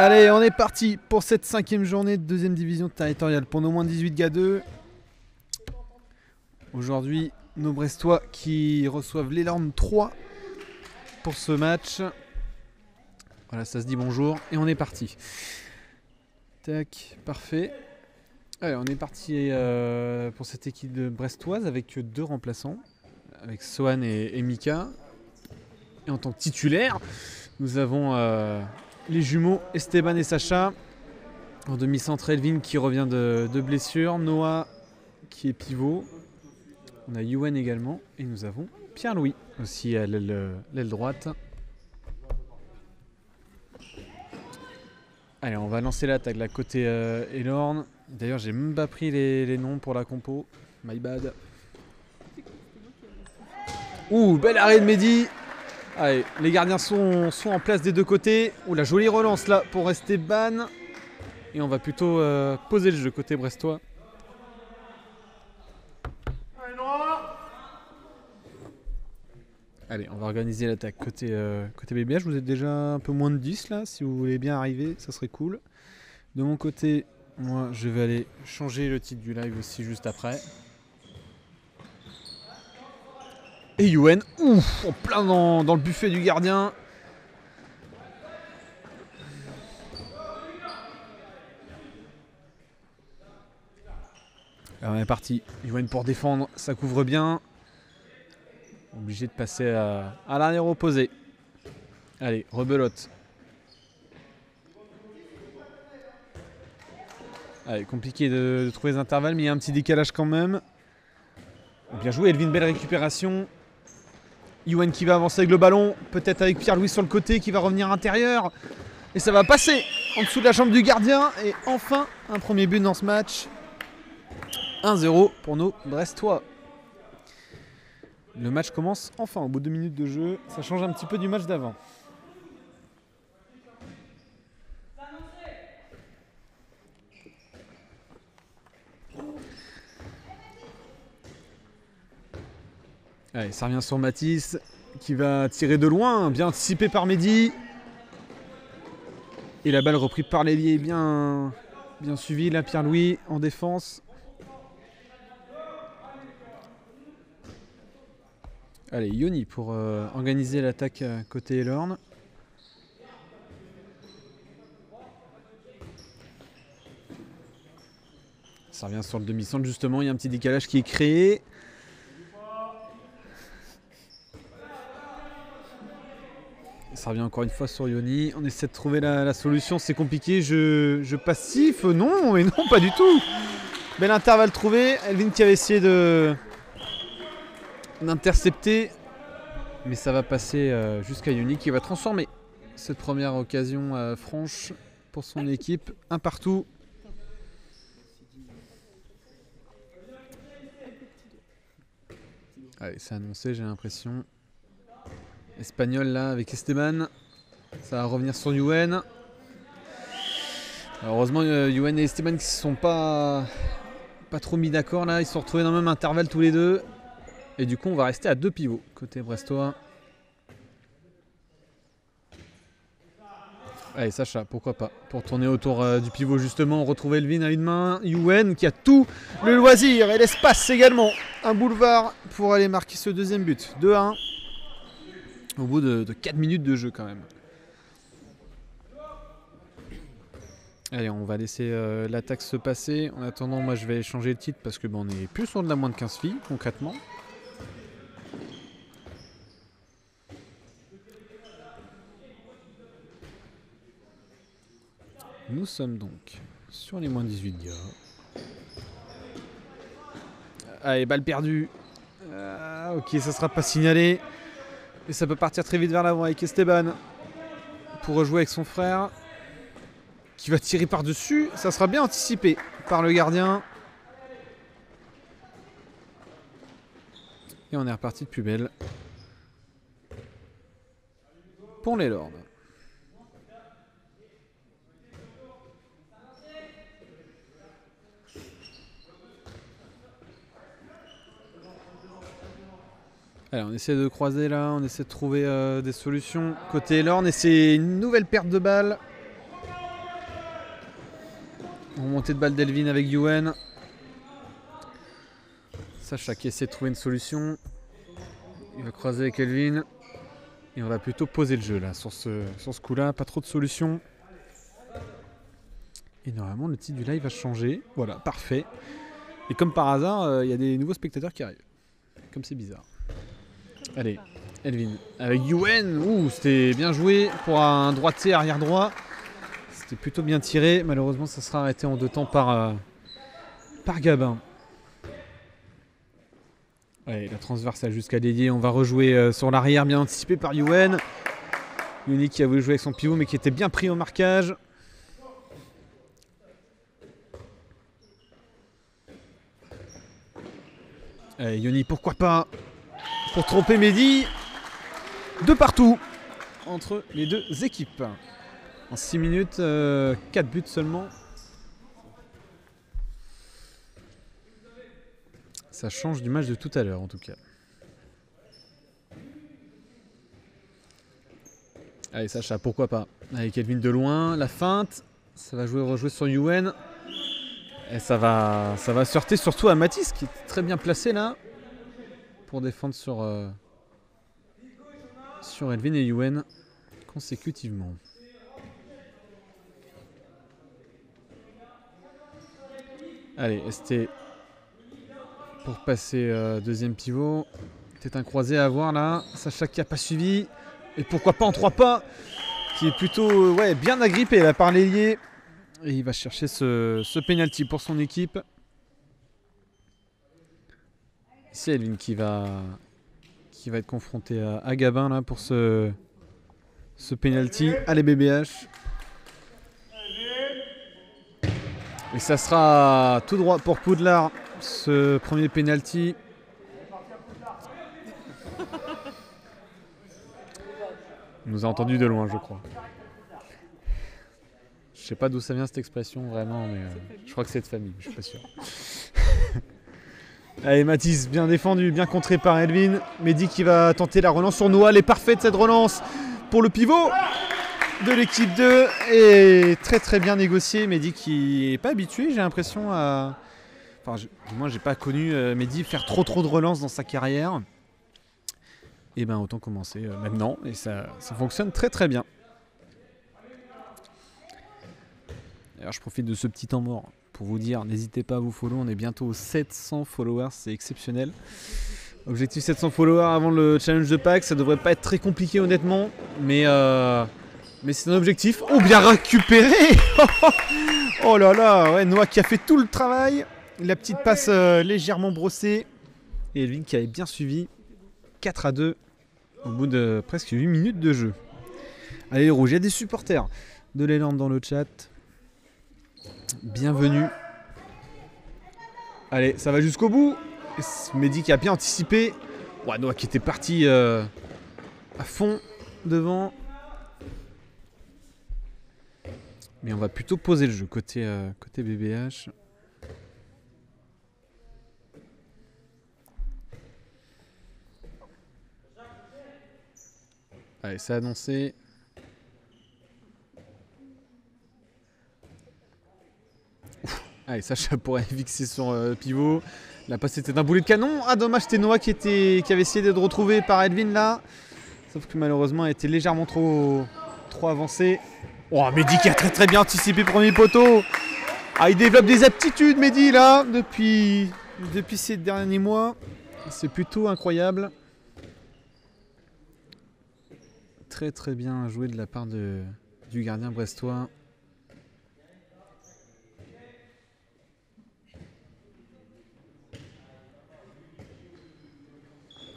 Allez, on est parti pour cette 5e journée de 2e division territoriale pour nos moins 18 G2. Aujourd'hui, nos Brestois qui reçoivent l'Elorn 3 pour ce match. Voilà, ça se dit bonjour et on est parti. Tac, parfait. Allez, on est parti pour cette équipe de brestoise avec 2 remplaçants, avec Sohan et Mika. Et en tant que titulaire, nous avons les jumeaux Esteban et Sacha. En demi-centre, Elvin qui revient de blessure. Noah qui est pivot. On a Yuen également. Et nous avons Pierre-Louis aussi à l'aile droite. Allez, on va lancer l'attaque de la côté Elorn. D'ailleurs, j'ai même pas pris les noms pour la compo. My bad. Ouh, bel arrêt de Mehdi. Allez, les gardiens sont en place des deux côtés. Ouh, la jolie relance là pour Esteban. Et on va plutôt poser le jeu côté brestois. Allez, on va organiser l'attaque côté BBH. Vous êtes déjà un peu moins de 10 là. Si vous voulez bien arriver, ça serait cool. De mon côté, moi je vais aller changer le titre du live aussi juste après. Et Yuen, ouf, en plein dans le buffet du gardien. Alors on est parti. Yuen pour défendre, ça couvre bien. Obligé de passer à l'arrière opposé. Allez, rebelote. Allez, compliqué de trouver les intervalles, mais il y a un petit décalage quand même. Bien joué, Elvin, belle récupération. Yuen qui va avancer avec le ballon, peut-être avec Pierre-Louis sur le côté qui va revenir intérieur. Et ça va passer en dessous de la jambe du gardien. Et enfin, un premier but dans ce match. 1-0 pour nos Brestois. Le match commence enfin au bout de 2 minutes de jeu. Ça change un petit peu du match d'avant. Allez, ça revient sur Mathis qui va tirer de loin, bien anticipé par Mehdi. Et la balle reprise par l'ailier, bien suivi là, Pierre-Louis en défense. Allez, Yoni pour organiser l'attaque côté Elorn. Ça revient sur le demi-centre justement, il y a un petit décalage qui est créé. Ça revient encore une fois sur Yoni. On essaie de trouver la solution, c'est compliqué. Je passif, non, et non, pas du tout. Bel intervalle trouvé. Elvin qui avait essayé d'intercepter. Mais ça va passer jusqu'à Yoni qui va transformer cette première occasion franche pour son équipe. Un partout. Allez, c'est annoncé, j'ai l'impression. Espagnol là avec Esteban. Ça va revenir sur Yuen. Heureusement, Yuen et Esteban qui ne se sont pas trop mis d'accord là. Ils se sont retrouvés dans le même intervalle tous les deux. Et du coup, on va rester à 2 pivots côté brestois. Allez, Sacha, pourquoi pas. Pour tourner autour du pivot, justement, retrouver Elvin à une main. Yuen qui a tout le loisir et l'espace également. Un boulevard pour aller marquer ce deuxième but. 2-1. Au bout de 4 minutes de jeu, quand même. Allez, on va laisser l'attaque se passer. En attendant, moi, je vais changer le titre parce que on est plus sur de la moins de 15 filles, concrètement. Nous sommes donc sur les moins 18 gars. Allez, balle perdue. Ok, ça sera pas signalé. Et ça peut partir très vite vers l'avant avec Esteban. Pour rejouer avec son frère. Qui va tirer par-dessus. Ça sera bien anticipé par le gardien. Et on est reparti de plus belle. Pour les Lords. Allez, on essaie de croiser là, on essaie de trouver des solutions côté Elorn et c'est une nouvelle perte de balle. Remontée de balle d'Elvin avec Yuen. Sacha qui essaie de trouver une solution. Il va croiser avec Elvin. Et on va plutôt poser le jeu là sur ce coup-là. Pas trop de solutions. Et normalement le titre du live va changer. Voilà, parfait. Et comme par hasard, il y a des nouveaux spectateurs qui arrivent. Comme c'est bizarre. Allez, Elvin avec Yuen. Ouh, c'était bien joué pour un droitier arrière droit. C'était plutôt bien tiré. Malheureusement, ça sera arrêté en 2 temps par Gabin. Allez, la transversale jusqu'à Dédier. On va rejouer sur l'arrière, bien anticipé par Yuen. Yuni qui a voulu jouer avec son pivot, mais qui était bien pris au marquage. Allez, Yoni, pourquoi pas pour tromper Mehdi. De partout entre les deux équipes. En 6 minutes, 4 buts seulement. Ça change du match de tout à l'heure en tout cas. Allez Sacha, pourquoi pas. Avec Elvin de loin, la feinte. Ça va rejouer sur Yuen. Et ça va se heurter surtout à Mathis qui est très bien placé là. Pour défendre sur Elvin et Yuen consécutivement. Allez, ST pour passer deuxième pivot. Peut-être un croisé à voir là. Sacha qui n'a pas suivi. Et pourquoi pas en 3 pas. Qui est plutôt bien agrippé là, par l'ailier. Et il va chercher ce penalty pour son équipe. C'est Elvin qui va être confronté à Gabin là, pour ce penalty. Allez BBH. Et ça sera tout droit pour Poudlard, ce premier penalty. Il nous a entendu de loin, je crois. Je sais pas d'où ça vient cette expression vraiment, mais je crois que c'est de famille, je suis pas sûr. Allez, Mathis, bien défendu, bien contré par Elvin. Mehdi qui va tenter la relance sur Noah. Elle est parfaite cette relance pour le pivot de l'équipe 2. Et très très bien négocié. Mehdi qui n'est pas habitué, j'ai l'impression à... Enfin, moi, j'ai pas connu Mehdi faire trop de relances dans sa carrière. Et ben autant commencer maintenant. Et ça fonctionne très très bien. D'ailleurs, je profite de ce petit temps mort pour vous dire, n'hésitez pas à vous follow, on est bientôt aux 700 followers, c'est exceptionnel. Objectif 700 followers avant le challenge de Pâques, ça devrait pas être très compliqué honnêtement, mais c'est un objectif. Oh, bien récupéré. Oh là là, ouais, Noah qui a fait tout le travail, la petite passe légèrement brossée, et Elvin qui avait bien suivi, 4-2 au bout de presque 8 minutes de jeu. Allez les rouges, il y a des supporters de l'élan dans le chat. Bienvenue. Allez, ça va jusqu'au bout. Mehdi qui a bien anticipé. Ouais, Noah qui était parti à fond devant. Mais on va plutôt poser le jeu côté BBH. Allez, c'est annoncé. Allez, Sacha pourrait fixer sur pivot. La passe était d'un boulet de canon. Ah, dommage, c'était Noah qui avait essayé d'être retrouvé par Elvin là. Sauf que malheureusement, elle était légèrement trop avancé. Oh, Mehdi qui a très très bien anticipé premier poteau. Ah, il développe des aptitudes, Mehdi là, depuis ces derniers mois. C'est plutôt incroyable. Très très bien joué de la part du gardien brestois.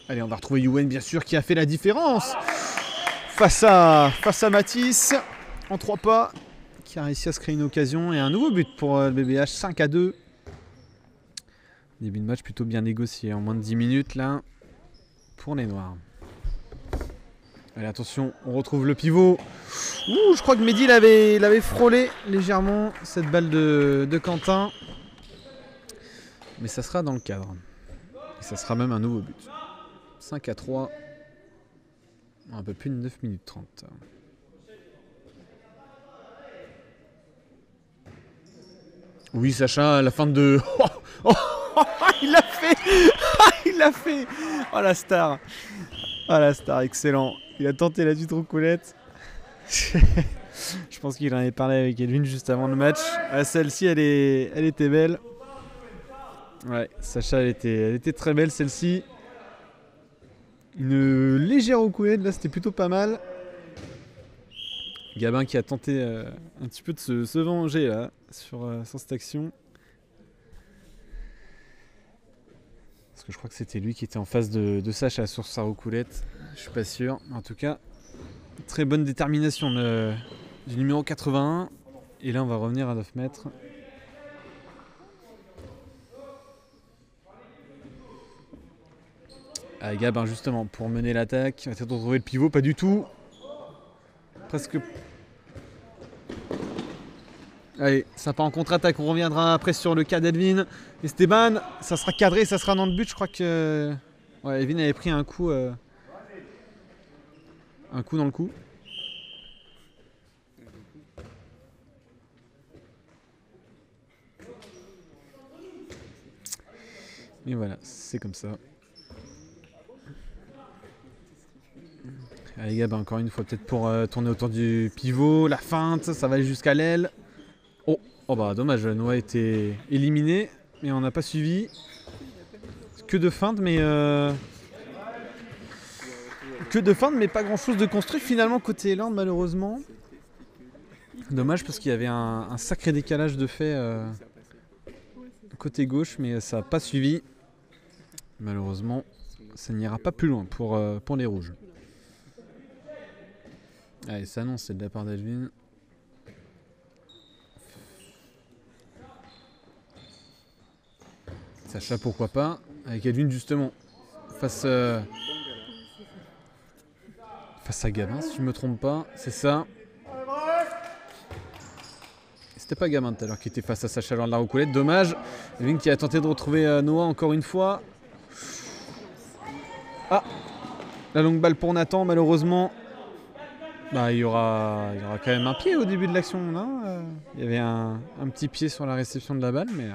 Allez, on va retrouver Yuen, bien sûr, qui a fait la différence face à Mathis, en 3 pas, qui a réussi à se créer une occasion. Et un nouveau but pour le BBH, 5-2. Début de match plutôt bien négocié, en moins de 10 minutes, là, pour les Noirs. Allez, attention, on retrouve le pivot. Ouh, je crois que Mehdi l'avait frôlé légèrement, cette balle de Quentin. Mais ça sera dans le cadre. Et ça sera même un nouveau but. 5-3, un peu plus de 9 minutes 30. Oui, Sacha, à la fin de... Il l'a fait. Il l'a fait. Oh, la star. Oh, la star, excellent. Il a tenté la petite roucoulette. Je pense qu'il en avait parlé avec Elvin juste avant le match. Ah, celle-ci, elle était belle. Ouais, Sacha, elle était très belle, celle-ci. Une légère roucoulette, là, c'était plutôt pas mal. Gabin qui a tenté un petit peu de se venger, là, sur cette action. Parce que je crois que c'était lui qui était en face de Sacha sur sa roucoulette. Je suis pas sûr. En tout cas, très bonne détermination du numéro 81. Et là, on va revenir à 9 mètres. Ah, Gabin, justement, pour mener l'attaque. Il va peut-être retrouver le pivot. Pas du tout. Presque. Allez, ça part en contre-attaque. On reviendra après sur le cas d'Elvin. Esteban, ça sera cadré, ça sera dans le but. Je crois que ouais, Elvin avait pris un coup dans le cou. Et voilà, c'est comme ça. Allez, Gab, encore une fois, peut-être pour tourner autour du pivot. La feinte, ça va aller jusqu'à l'aile. Oh bah dommage, Noah a été éliminé, mais on n'a pas suivi. Que de feinte, mais pas grand chose de construit finalement côté Eland, malheureusement. Dommage parce qu'il y avait un sacré décalage de fait côté gauche, mais ça n'a pas suivi. Malheureusement, ça n'ira pas plus loin pour les rouges. Allez, ça non, c'est de la part d'Elvin. Sacha, pourquoi pas, avec Elvin justement, face à Gabin, si je ne me trompe pas, c'est ça. C'était pas Gabin tout à l'heure qui était face à Sacha lors de la roucoulette, dommage. Elvin qui a tenté de retrouver Noah encore une fois. Ah, la longue balle pour Nathan, malheureusement. Bah, il y aura quand même un pied au début de l'action, non il y avait un petit pied sur la réception de la balle, mais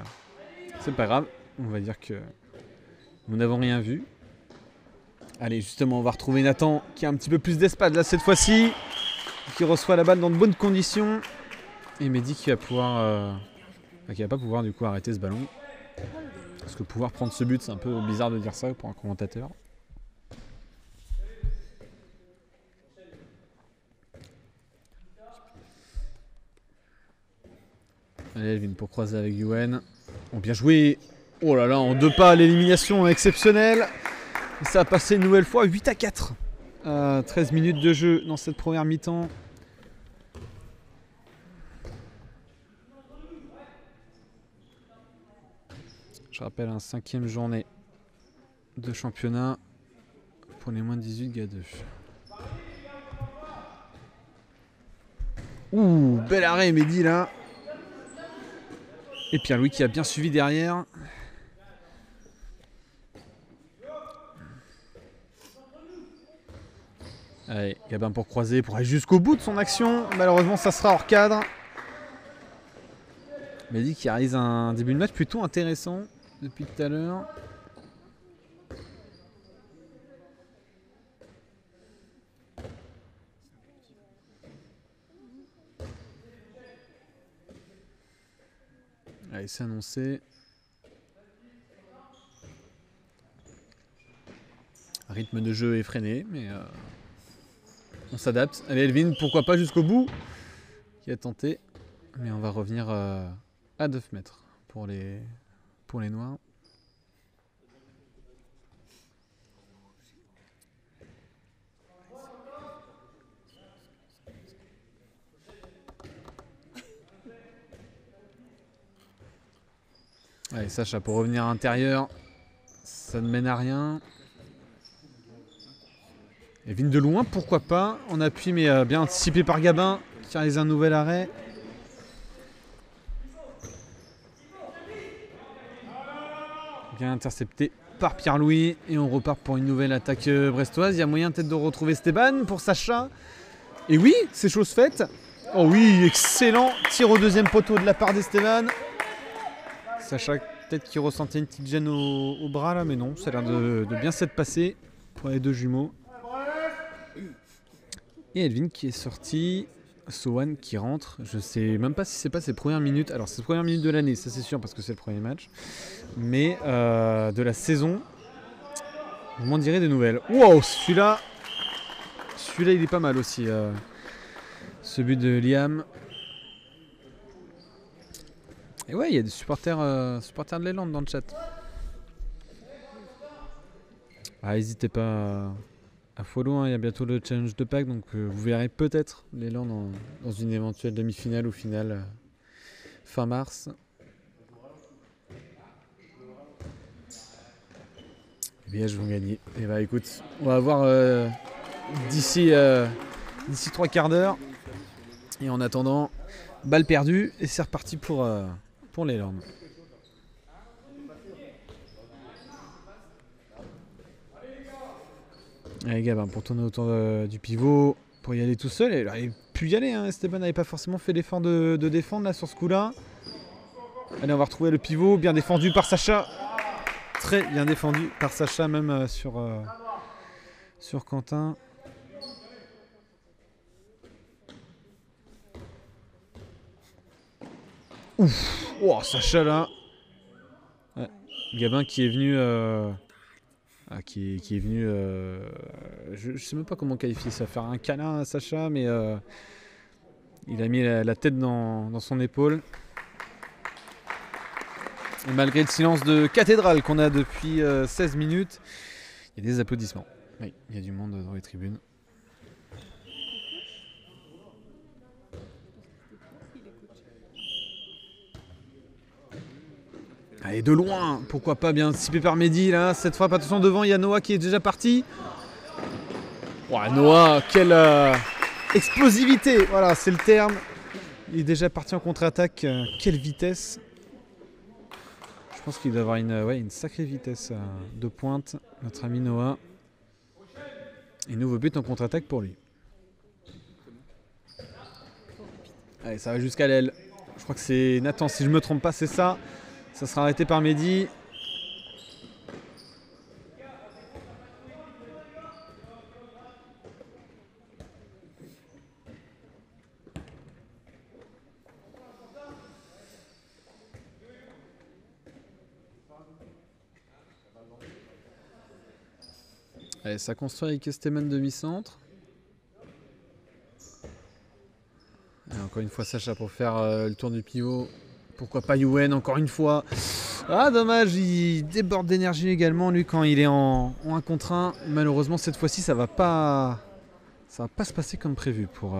c'est pas grave. On va dire que nous n'avons rien vu. Allez, justement, on va retrouver Nathan qui a un petit peu plus d'espace là cette fois-ci, qui reçoit la balle dans de bonnes conditions. Et Mehdi qui va pouvoir, qui va pas pouvoir du coup arrêter ce ballon. Parce que pouvoir prendre ce but, c'est un peu bizarre de dire ça pour un commentateur. Allez, Elvin pour croiser avec Yuen. Oh, bien joué. Oh là là, en 2 pas, l'élimination exceptionnelle. Ça a passé une nouvelle fois 8-4. 13 minutes de jeu dans cette première mi-temps. Je rappelle, un 5e journée de championnat pour les moins de 18 GA2. Ouh, bel arrêt Mehdi là. Et Pierre-Louis qui a bien suivi derrière. Allez, Gabin pour croiser, pour aller jusqu'au bout de son action. Malheureusement, ça sera hors cadre. Mehdi qui réalise un début de match plutôt intéressant depuis tout à l'heure. Allez, c'est annoncé. Rythme de jeu effréné, mais on s'adapte. Allez, Elvin, pourquoi pas jusqu'au bout, qui a tenté. Mais on va revenir à 9 mètres pour les Noirs. Allez, Sacha pour revenir à l'intérieur. Ça ne mène à rien. Elvin de loin, pourquoi pas, en appui, mais bien anticipé par Gabin, qui réalise un nouvel arrêt. Bien intercepté par Pierre-Louis, et on repart pour une nouvelle attaque brestoise. Il y a moyen peut-être de retrouver Esteban pour Sacha. Et oui, c'est chose faite. Oh oui, excellent tir au 2e poteau de la part d'Esteban. Sacha, peut-être qu'il ressentait une petite gêne au bras là, mais non, ça a l'air de bien s'être passé pour les deux jumeaux. Et Elvin qui est sorti, Sohan qui rentre. Je sais même pas si c'est pas ses premières minutes. Alors c'est ses premières minutes de l'année, ça c'est sûr parce que c'est le premier match. Mais de la saison, vous m'en direz des nouvelles. Wow, celui-là il est pas mal aussi. Ce but de Liam. Et ouais, il y a des supporters de l'Eland dans le chat. N'hésitez pas à follow, hein. Il y a bientôt le challenge de Pâques, donc vous verrez peut-être l'Eland dans une éventuelle demi-finale ou finale fin mars. Les Liège vont gagner. Et bah écoute, on va voir d'ici 3 quarts d'heure. Et en attendant, balle perdue et c'est reparti pour l'Eland. Allez Gabin pour tourner autour du pivot, pour y aller tout seul. Et il aurait pu y aller, hein. Esteban n'avait pas forcément fait l'effort de défendre là sur ce coup-là. Allez, on va retrouver le pivot, bien défendu par Sacha. Très bien défendu par Sacha, même sur Quentin. Ouf, oh, Sacha là. Ouais. Gabin qui est venu, qui est venu. Je sais même pas comment qualifier ça, faire un câlin à Sacha, mais il a mis la tête dans son épaule. Et malgré le silence de cathédrale qu'on a depuis 16 minutes, il y a des applaudissements. Oui, il y a du monde dans les tribunes. Allez, de loin, pourquoi pas, bien anticipé par Mehdi là. Cette frappe, attention devant, il y a Noah qui est déjà parti. Ouais, Noah, quelle explosivité, voilà, c'est le terme. Il est déjà parti en contre-attaque. Quelle vitesse. Je pense qu'il doit avoir une sacrée vitesse de pointe, notre ami Noah. Et nouveau but en contre-attaque pour lui. Allez, ça va jusqu'à l'aile. Je crois que c'est Nathan, si je ne me trompe pas, c'est ça. Ça sera arrêté par Mehdi. Allez, ça construit avec Esteban demi-centre. Encore une fois Sacha pour faire le tour du pivot. Pourquoi pas Yuen encore une fois. Ah dommage, il déborde d'énergie également lui quand il est en 1 contre 1. Malheureusement cette fois-ci ça va pas se passer comme prévu pour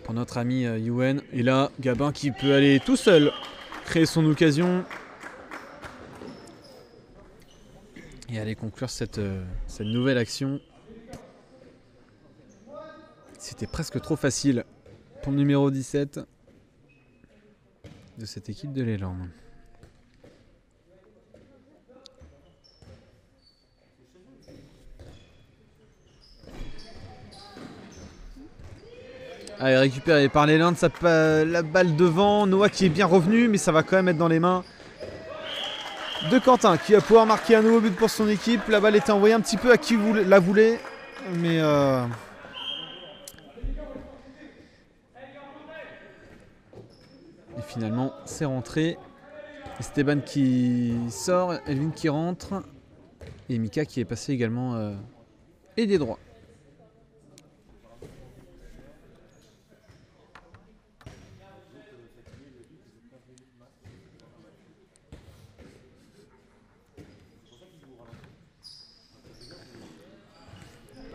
notre ami Yuen. Et là Gabin qui peut aller tout seul créer son occasion. Et aller conclure cette nouvelle action. C'était presque trop facile pour le numéro 17 de cette équipe de l'Eland. Allez, récupéré par l'Eland, la balle devant. Noah qui est bien revenu, mais ça va quand même être dans les mains de Quentin qui va pouvoir marquer un nouveau but pour son équipe. La balle était envoyée un petit peu à qui la voulait, mais et finalement c'est rentré. Esteban qui sort, Elvin qui rentre et Mika qui est passé également et des droits.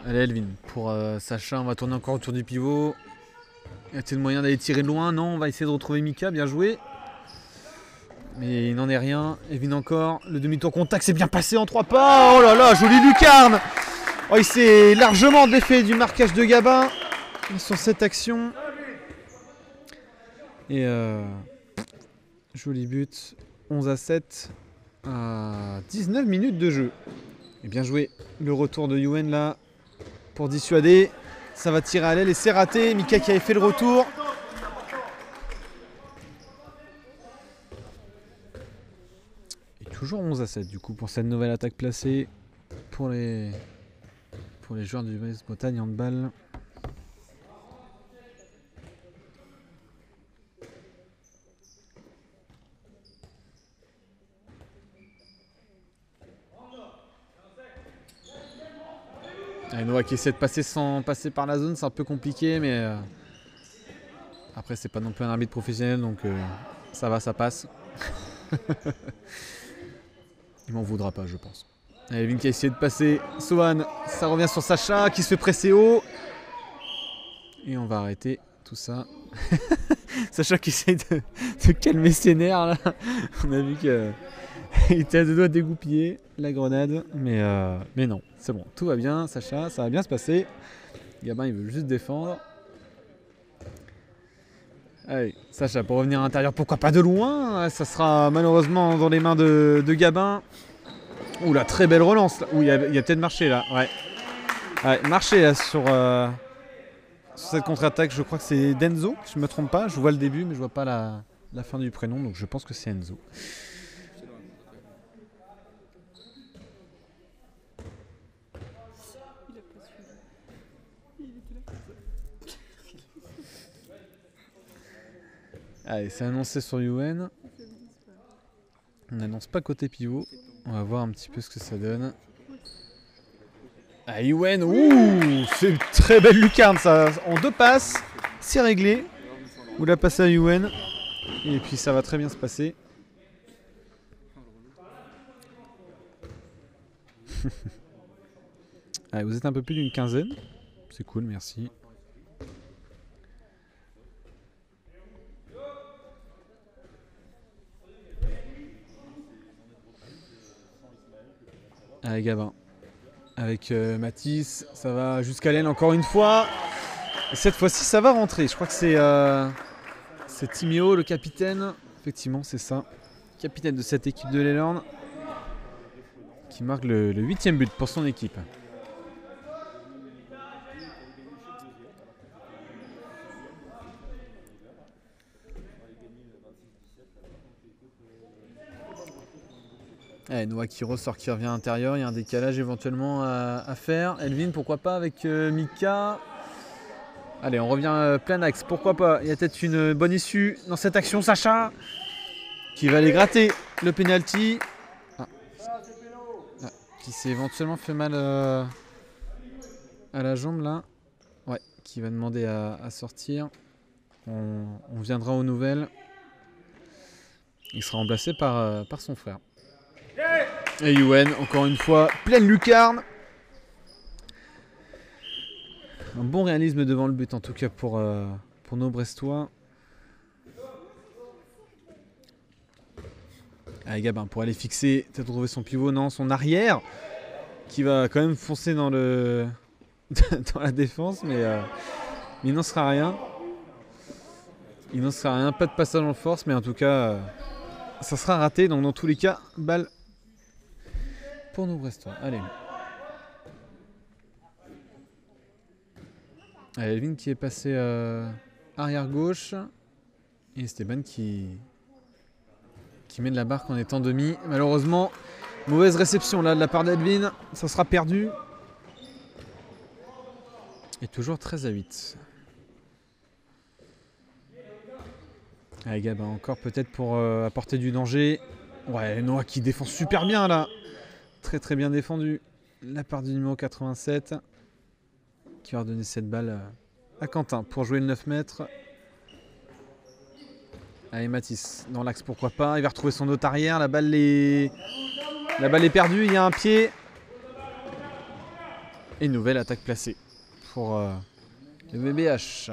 Allez Elvin, pour Sacha, on va tourner encore autour du pivot. Y a-t-il moyen d'aller tirer de loin? Non, on va essayer de retrouver Mika, bien joué. Mais il n'en est rien. Elvin encore, le demi-tour contact s'est bien passé en 3 pas. Oh là là, joli lucarne. Oh, il s'est largement défait du marquage de Gabin sur cette action. Et joli but, 11-7 à 19 minutes de jeu. Et bien joué, le retour de Yuen là. Pour dissuader, ça va tirer à l'aile et c'est raté. Mika qui avait fait le retour. toujours 11-7 du coup pour cette nouvelle attaque placée pour les joueurs du US Bretagne handball. Noah qui essaie de passer sans passer par la zone, c'est un peu compliqué, mais après c'est pas non plus un arbitre professionnel, donc ça va, ça passe. Il m'en voudra pas, je pense. Elvin qui a essayé de passer, Sohan, ça revient sur Sacha qui se fait presser haut. Et on va arrêter tout ça. Sacha qui essaye de calmer ses nerfs là. On a vu qu'il était à deux doigts de dégoupiller la grenade, mais non, c'est bon, tout va bien, Sacha, ça va bien se passer. Gabin il veut juste défendre. Allez, Sacha pour revenir à l'intérieur, pourquoi pas de loin, ça sera malheureusement dans les mains de Gabin. Ouh la très belle relance, là. Ouh, il y a peut-être marché là, ouais marché là sur cette contre-attaque, je crois que c'est Denzo, si je ne me trompe pas, je vois le début mais je vois pas la fin du prénom, donc je pense que c'est Enzo. Allez, c'est annoncé sur UN. On n'annonce pas côté pivot. On va voir un petit peu ce que ça donne. Ah, UN, ouh, c'est une très belle lucarne ça. En 2 passes, c'est réglé. Vous la passez à UN. Et puis ça va très bien se passer. Allez, vous êtes un peu plus d'une quinzaine. C'est cool, merci. Allez Gabin, avec Mathis, ça va jusqu'à l'aile encore une fois. Et cette fois-ci ça va rentrer, je crois que c'est Timéo le capitaine, effectivement c'est ça. Capitaine de cette équipe de l'Elorn qui marque le 8e but pour son équipe. Allez, Noah qui ressort, qui revient à l'intérieur, il y a un décalage éventuellement à faire. Elvin, pourquoi pas avec Mika. Allez, on revient plein axe, pourquoi pas. Il y a peut-être une bonne issue dans cette action, Sacha qui va aller gratter le penalty. Qui s'est éventuellement fait mal à la jambe là. Ouais, qui va demander à sortir. On viendra aux nouvelles. Il sera remplacé par son frère. Et UN, encore une fois, pleine lucarne. Un bon réalisme devant le but, en tout cas pour nos Brestois. Allez, Gabin, pour aller fixer, peut-être trouver son pivot, non, son arrière, qui va quand même foncer dans dans la défense, mais il n'en sera rien. Il n'en sera rien, pas de passage en force, mais en tout cas, ça sera raté. Donc dans tous les cas, balle pour nos Brestois. Allez. Allez, Elvin qui est passé arrière gauche. Et Esteban qui mène la barque en étant demi. Malheureusement, mauvaise réception là de la part d'Elvin. Ça sera perdu. Et toujours 13-8. Allez, Gabin, encore peut-être pour apporter du danger. Ouais, Noah qui défend super bien là. Très très bien défendu. La part du numéro 87. Qui va redonner cette balle à Quentin pour jouer le 9 mètres. Allez, Mathis, dans l'axe, pourquoi pas. Il va retrouver son hôte arrière. La balle est perdue. Il y a un pied. Et une nouvelle attaque placée pour le VBH.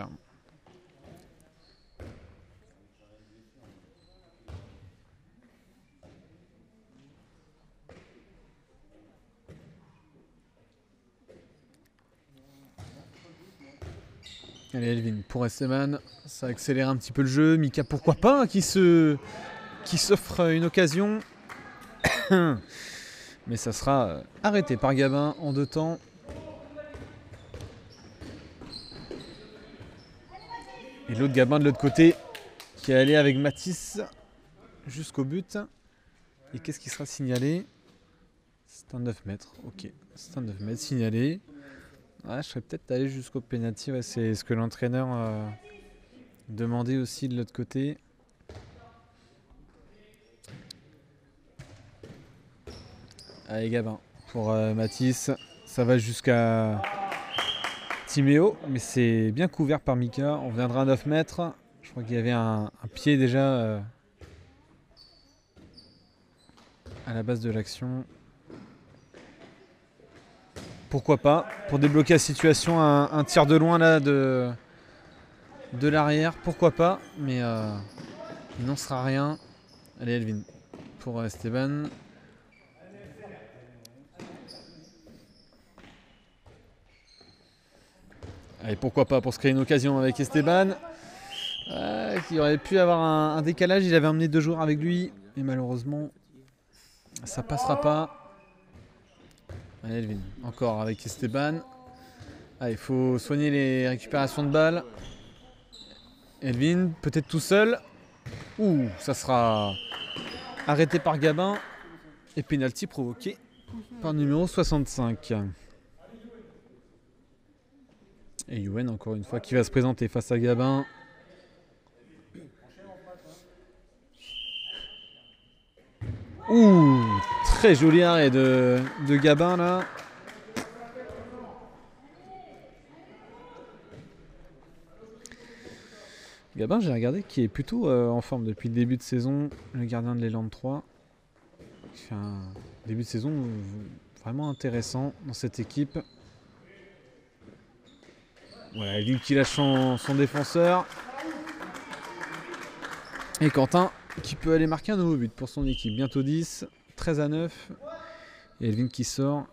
Allez, Elvin pour Esteban, ça accélère un petit peu le jeu. Mika, pourquoi pas, qui s'offre une occasion. Mais ça sera arrêté par Gabin en 2 temps. Et l'autre Gabin de l'autre côté qui est allé avec Mathis jusqu'au but. Et qu'est-ce qui sera signalé? C'est un 9 mètres. Ok, c'est un 9 mètres signalé. Ouais, je serais peut-être allé jusqu'au pénalty. Ouais, c'est ce que l'entraîneur demandait aussi de l'autre côté. Allez, Gabin. Pour Mathis, ça va jusqu'à Timéo, mais c'est bien couvert par Mika. On reviendra à 9 mètres. Je crois qu'il y avait un pied déjà à la base de l'action. Pourquoi pas, pour débloquer la situation, un tir de loin là de l'arrière, pourquoi pas, mais il n'en sera rien. Allez, Elvin, pour Esteban. Allez, pourquoi pas, pour se créer une occasion avec Esteban. Qui aurait pu avoir un décalage, il avait emmené 2 joueurs avec lui, et malheureusement, ça passera pas. Allez, Elvin, encore avec Esteban. Ah, il faut soigner les récupérations de balles. Elvin, peut-être tout seul. Ouh, ça sera arrêté par Gabin. Et penalty provoqué par numéro 65. Et Yuen, encore une fois, qui va se présenter face à Gabin. Ouh, très joli arrêt de Gabin là. Gabin, j'ai regardé, qui est plutôt en forme depuis le début de saison, le gardien de l'Élan 3. Il fait un début de saison vraiment intéressant dans cette équipe. Voilà, lui qui lâche son défenseur. Et Quentin qui peut aller marquer un nouveau but pour son équipe. Bientôt 10, 13-9. Et Elvin qui sort.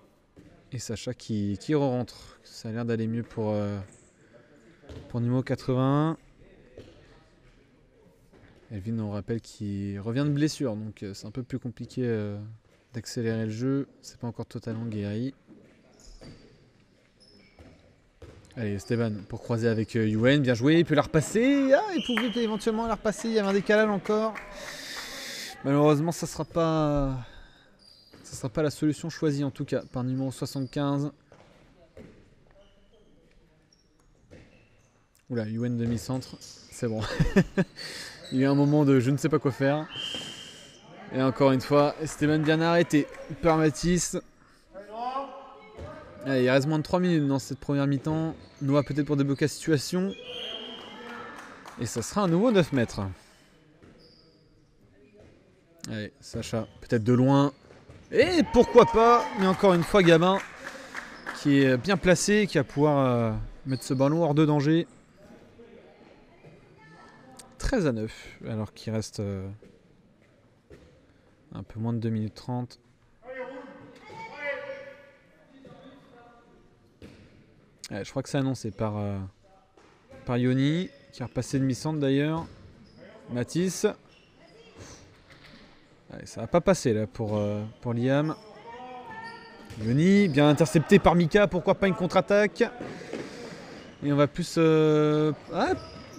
Et Sacha qui re-rentre. Ça a l'air d'aller mieux pour numéro 81. Elvin, on rappelle qu'il revient de blessure. Donc c'est un peu plus compliqué d'accélérer le jeu. C'est pas encore totalement guéri. Allez, Esteban pour croiser avec Yuen, bien joué, il peut la repasser. Ah, il pouvait éventuellement la repasser, il y avait un décalage encore. Malheureusement, ça sera pas la solution choisie en tout cas par numéro 75. Oula, Yuen demi-centre, c'est bon. Il y a eu un moment de je ne sais pas quoi faire. Et encore une fois, Esteban bien arrêté par Mathis. Allez, il reste moins de 3 minutes dans cette première mi-temps. Noah peut-être pour débloquer la situation. Et ça sera un nouveau 9 mètres. Allez, Sacha, peut-être de loin. Et pourquoi pas. Mais encore une fois, Gabin, qui est bien placé, qui va pouvoir mettre ce ballon hors de danger. 13-9, alors qu'il reste un peu moins de 2 minutes 30. Je crois que c'est annoncé par Yoni, qui a repassé demi-centre d'ailleurs. Mathis. Allez, ça va pas passer là pour Liam. Yoni, bien intercepté par Mika, pourquoi pas une contre-attaque. Et on va plus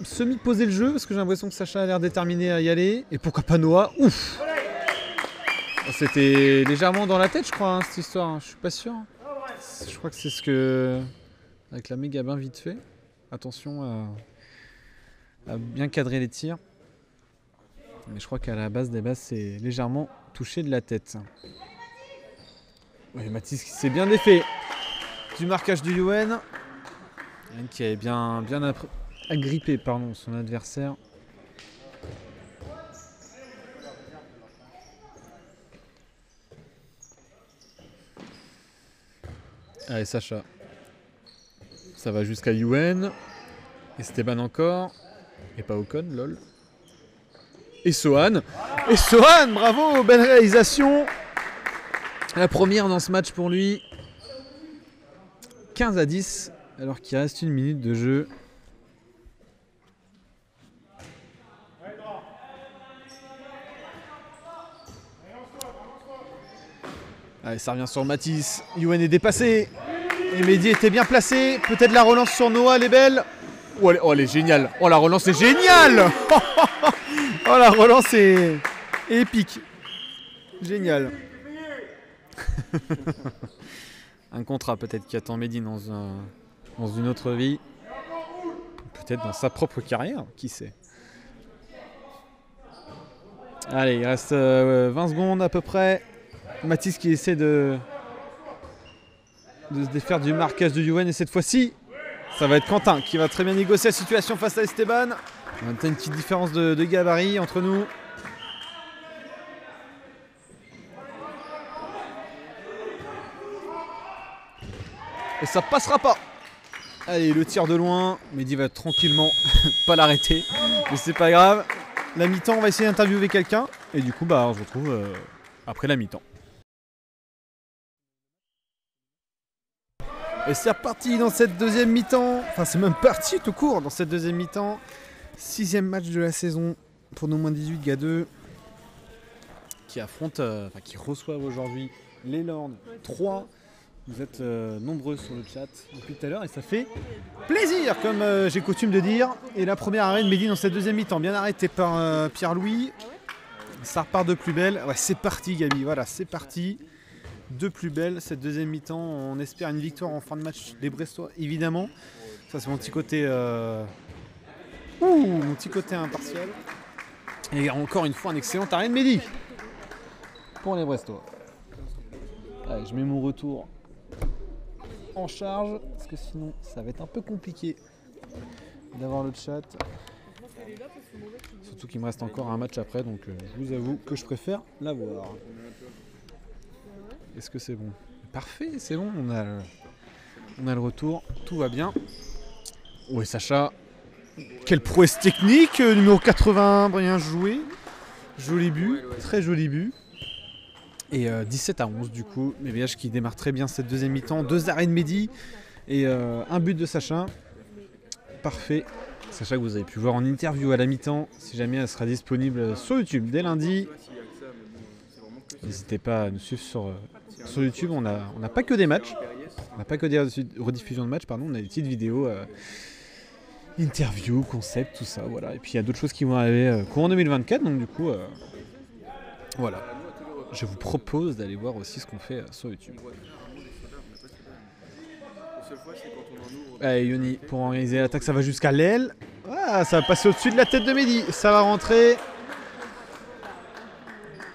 semi-poser le jeu, parce que j'ai l'impression que Sacha a l'air déterminé à y aller. Et pourquoi pas Noah. Ouf. C'était légèrement dans la tête, je crois, cette histoire. Je suis pas sûr. Je crois que c'est ce que réclamait Gabin vite fait. Attention à bien cadrer les tirs. Mais je crois qu'à la base des bases, c'est légèrement touché de la tête. Oui, Mathis qui s'est bien défait du marquage du Yuen. Qui avait bien agrippé son adversaire. Allez, Sacha. Ça va jusqu'à Yuen. Esteban encore. Et pas Ocon, lol. Et Sohan. Et Sohan, bravo, belle réalisation. La première dans ce match pour lui. 15-10, alors qu'il reste 1 minute de jeu. Allez, ça revient sur Mathis. Yuen est dépassé. Et Mehdi était bien placé. Peut-être la relance sur Noah, elle est belle. Oh, elle est géniale. Oh, la relance est géniale. Oh, la relance est épique. Génial. Un contrat peut-être qui attend Mehdi dans une autre vie. Peut-être dans sa propre carrière, qui sait. Allez, il reste 20 secondes à peu près. Mathis qui essaie de se défaire du marquage de Youen, et cette fois-ci, ça va être Quentin qui va très bien négocier la situation face à Esteban. On a une petite différence de gabarit entre nous. Et ça passera pas. Allez, le tir de loin. Mehdi va tranquillement pas l'arrêter. Mais c'est pas grave. La mi-temps, on va essayer d'interviewer quelqu'un. Et du coup, on se retrouve après la mi-temps. Et c'est reparti dans cette deuxième mi-temps. Enfin, c'est même parti tout court dans cette deuxième mi-temps. 6e match de la saison pour nos moins 18 GA2 qui affrontent, qui reçoivent aujourd'hui les Lords 3. Vous êtes nombreux sur le chat depuis tout à l'heure et ça fait plaisir, comme j'ai coutume de dire. Et la première arrêt de Mehdi dans cette deuxième mi-temps, bien arrêté par Pierre-Louis. Ça repart de plus belle. Ouais, c'est parti Gabi, voilà, c'est parti. De plus belle cette deuxième mi-temps. On espère une victoire en fin de match des Brestois, évidemment. Ça, c'est mon petit côté, mon petit côté impartial. Et encore une fois, un excellent arrêt de Mehdi pour les Brestois. Allez, je mets mon retour en charge, parce que sinon ça va être un peu compliqué d'avoir le chat. Surtout qu'il me reste encore un match après, donc je vous avoue que je préfère l'avoir. Est-ce que c'est bon? Parfait, c'est bon, on a le retour, tout va bien. Ouais, Sacha, quelle prouesse technique, numéro 80, bien joué. Joli but, très joli but. Et 17-11 du coup, MVH qui démarre très bien cette deuxième mi-temps, 2 arrêts de Mehdi et un but de Sacha. Parfait. Sacha que vous avez pu voir en interview à la mi-temps, si jamais elle sera disponible sur YouTube dès lundi. N'hésitez pas à nous suivre sur YouTube, on n'a pas que des matchs, on n'a pas que des rediffusions de matchs, pardon, on a des petites vidéos, interviews, concepts, tout ça, voilà. Et puis il y a d'autres choses qui vont arriver courant 2024, donc du coup, voilà. Je vous propose d'aller voir aussi ce qu'on fait sur YouTube. Allez Yoni, pour organiser l'attaque, ça va jusqu'à l'aile. Ah, ça va passer au-dessus de la tête de Mehdi. Ça va rentrer.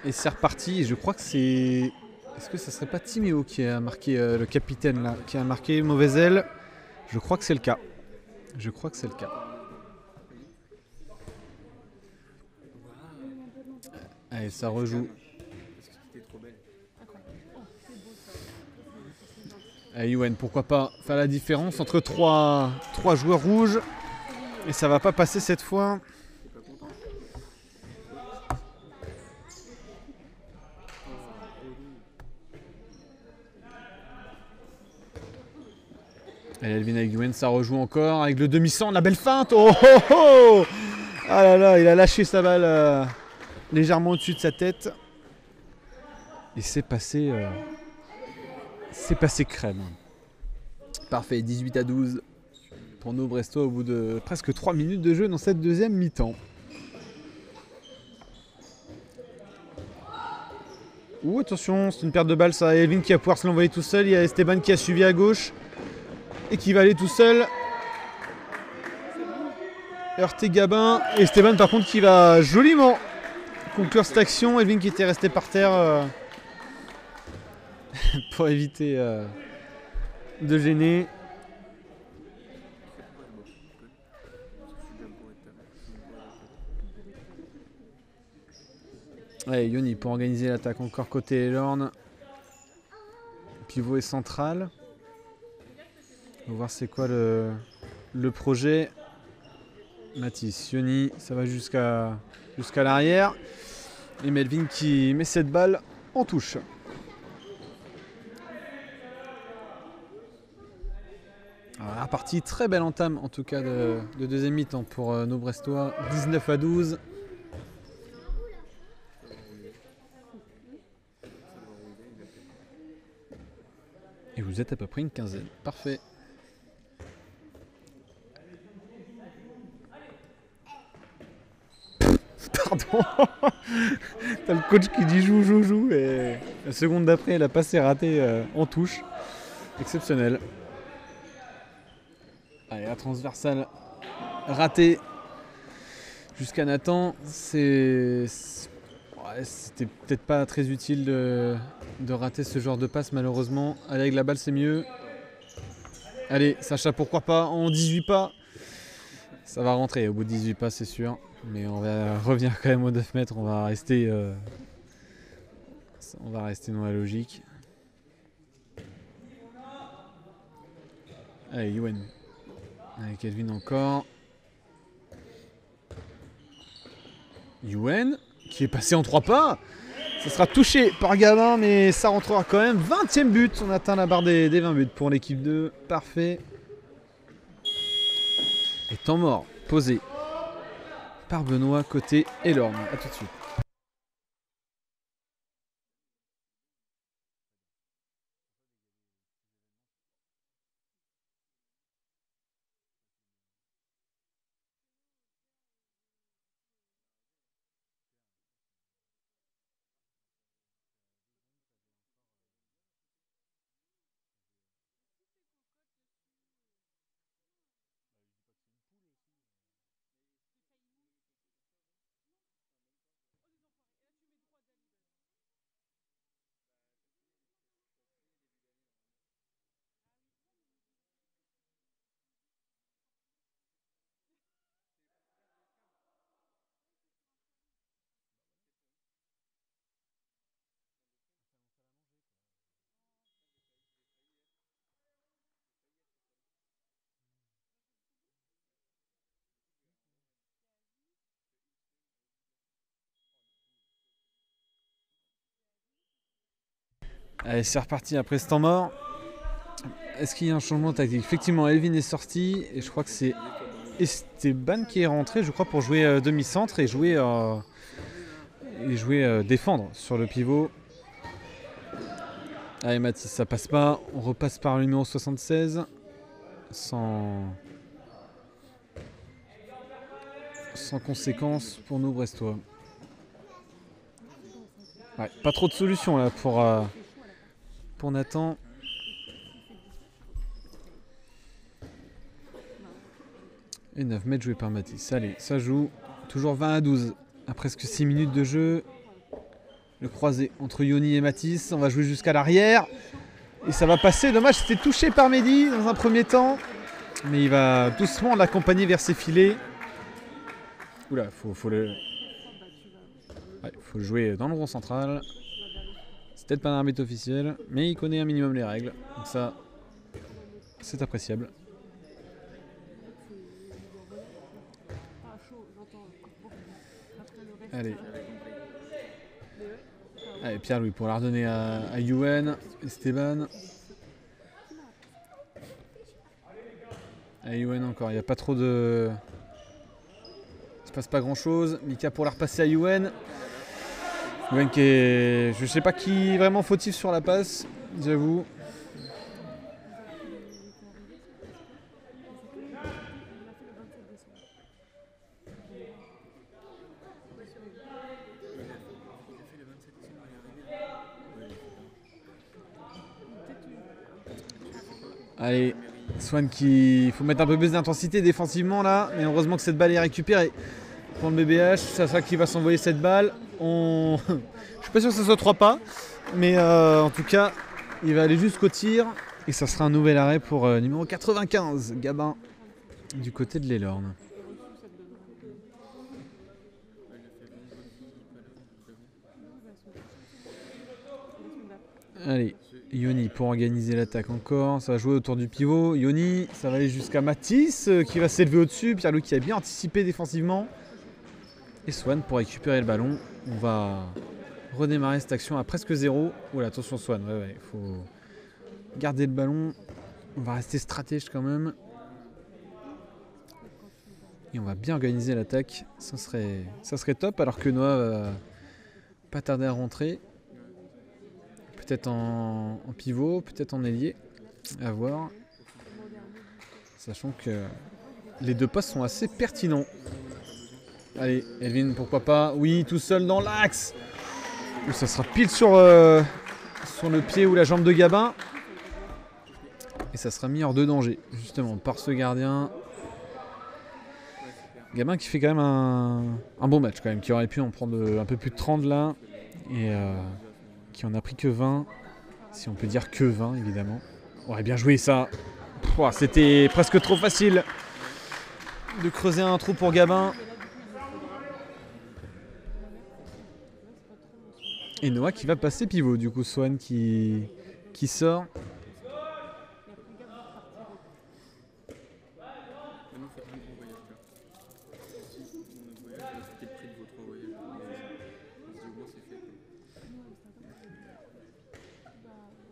Et c'est reparti. Et je crois que c'est... Est-ce que ça serait pas Timéo qui a marqué, le capitaine là, qui a marqué mauvaise aile? Je crois que c'est le cas. Je crois que c'est le cas. Allez, ça rejoue. Allez, Youen, pourquoi pas faire la différence entre trois joueurs rouges. Et ça va pas passer cette fois. Allez, Elvin avec Youen, ça rejoue encore avec le demi-centre, la belle feinte. Oh oh oh! Ah là là, il a lâché sa balle légèrement au-dessus de sa tête. Et c'est passé crème. Parfait, 18-12 pour nos Brestois au bout de presque 3 minutes de jeu dans cette deuxième mi-temps. Ouh, attention, c'est une perte de balle, ça. Elvin qui va pouvoir se l'envoyer tout seul. Il y a Esteban qui a suivi à gauche et qui va aller tout seul. Heurter Gabin. Et Esteban par contre qui va joliment conclure cette action. Elvin qui était resté par terre pour éviter de gêner. Allez, Yoni pour organiser l'attaque encore côté Lorne. Pivot est central. On va voir c'est quoi le projet. Mathis, Yoni, ça va jusqu'à l'arrière. Et Melvin qui met cette balle en touche. Alors, partie très belle entame en tout cas de deuxième mi-temps pour nos Brestois. 19-12. Et vous êtes à peu près une quinzaine. Parfait. pardon. T'as le coach qui dit joue, joue, joue. Et la seconde d'après, la passe est ratée en touche. Exceptionnel. Allez, la transversale ratée jusqu'à Nathan. C'était peut-être pas très utile de rater ce genre de passe malheureusement. Allez, avec la balle c'est mieux. Allez, Sacha, pourquoi pas en 18 pas. Ça va rentrer au bout de 18 pas, c'est sûr. Mais on va revenir quand même aux 9 mètres. On va rester dans la logique. Allez, Yuen. Allez, Kelvin encore. Yuen qui est passé en 3 pas. Ça sera touché par Gabin, mais ça rentrera quand même. 20e but. On atteint la barre des 20 buts pour l'équipe 2. Parfait. Et temps mort posé par Benoît côté Elorn. A tout de suite. Allez, c'est reparti après ce temps mort. Est-ce qu'il y a un changement tactique? Effectivement, Elvin est sorti et je crois que c'est Esteban qui est rentré, je crois, pour jouer demi-centre et jouer défendre sur le pivot. Allez, Mathis, ça passe pas. On repasse par le numéro 76 sans conséquence pour nous Brestois. Ouais, pas trop de solutions là pour Nathan. Et 9 mètres joués par Mathis. Allez, ça joue. Toujours 20 à 12. À presque 6 minutes de jeu. Le croisé entre Yoni et Mathis. On va jouer jusqu'à l'arrière. Et ça va passer. Dommage, c'était touché par Mehdi dans un premier temps. Mais il va doucement l'accompagner vers ses filets. Oula, faut le jouer dans le rond central. C'est peut-être pas un arbitre officiel, mais il connaît un minimum les règles. Donc ça, c'est appréciable. Allez. Allez, Pierre-Louis pour la redonner à Yuen, Esteban. Allez, Yuen encore, il n'y a pas trop de... Il se passe pas grand-chose. Mika pour la repasser à Yuen. Yuen qui est... Je sais pas qui est vraiment fautif sur la passe, j'avoue. Allez, Swan qui... Il faut mettre un peu plus d'intensité défensivement là. Mais heureusement que cette balle est récupérée. Pour le BBH, c'est ça qui va s'envoyer cette balle. Je suis pas sûr que ce soit 3 pas. Mais en tout cas, il va aller jusqu'au tir. Et ça sera un nouvel arrêt pour numéro 95, Gabin, du côté de l'Elorn. Allez, Yoni pour organiser l'attaque encore. Ça va jouer autour du pivot. Yoni, ça va aller jusqu'à Mathis qui va s'élever au-dessus. Pierre-Louis qui a bien anticipé défensivement. Et Swan pour récupérer le ballon. On va redémarrer cette action à presque 0. Oula, attention Swan, il faut garder le ballon. On va rester stratège quand même. Et on va bien organiser l'attaque. Ça serait top alors que Noah va pas tarder à rentrer. Peut-être en pivot, peut-être en ailier. À voir. Sachant que les deux postes sont assez pertinents. Allez, Elvin, pourquoi pas. Oui, tout seul dans l'axe. Ça sera pile sur le pied ou la jambe de Gabin. Et ça sera mis hors de danger, justement, par ce gardien. Gabin qui fait quand même un bon match, quand même, qui aurait pu en prendre un peu plus de 30 là. Et qui en a pris que 20. Si on peut dire que 20, évidemment. On aurait bien joué ça. C'était presque trop facile de creuser un trou pour Gabin. Et Noah qui va passer pivot, du coup Swan qui sort.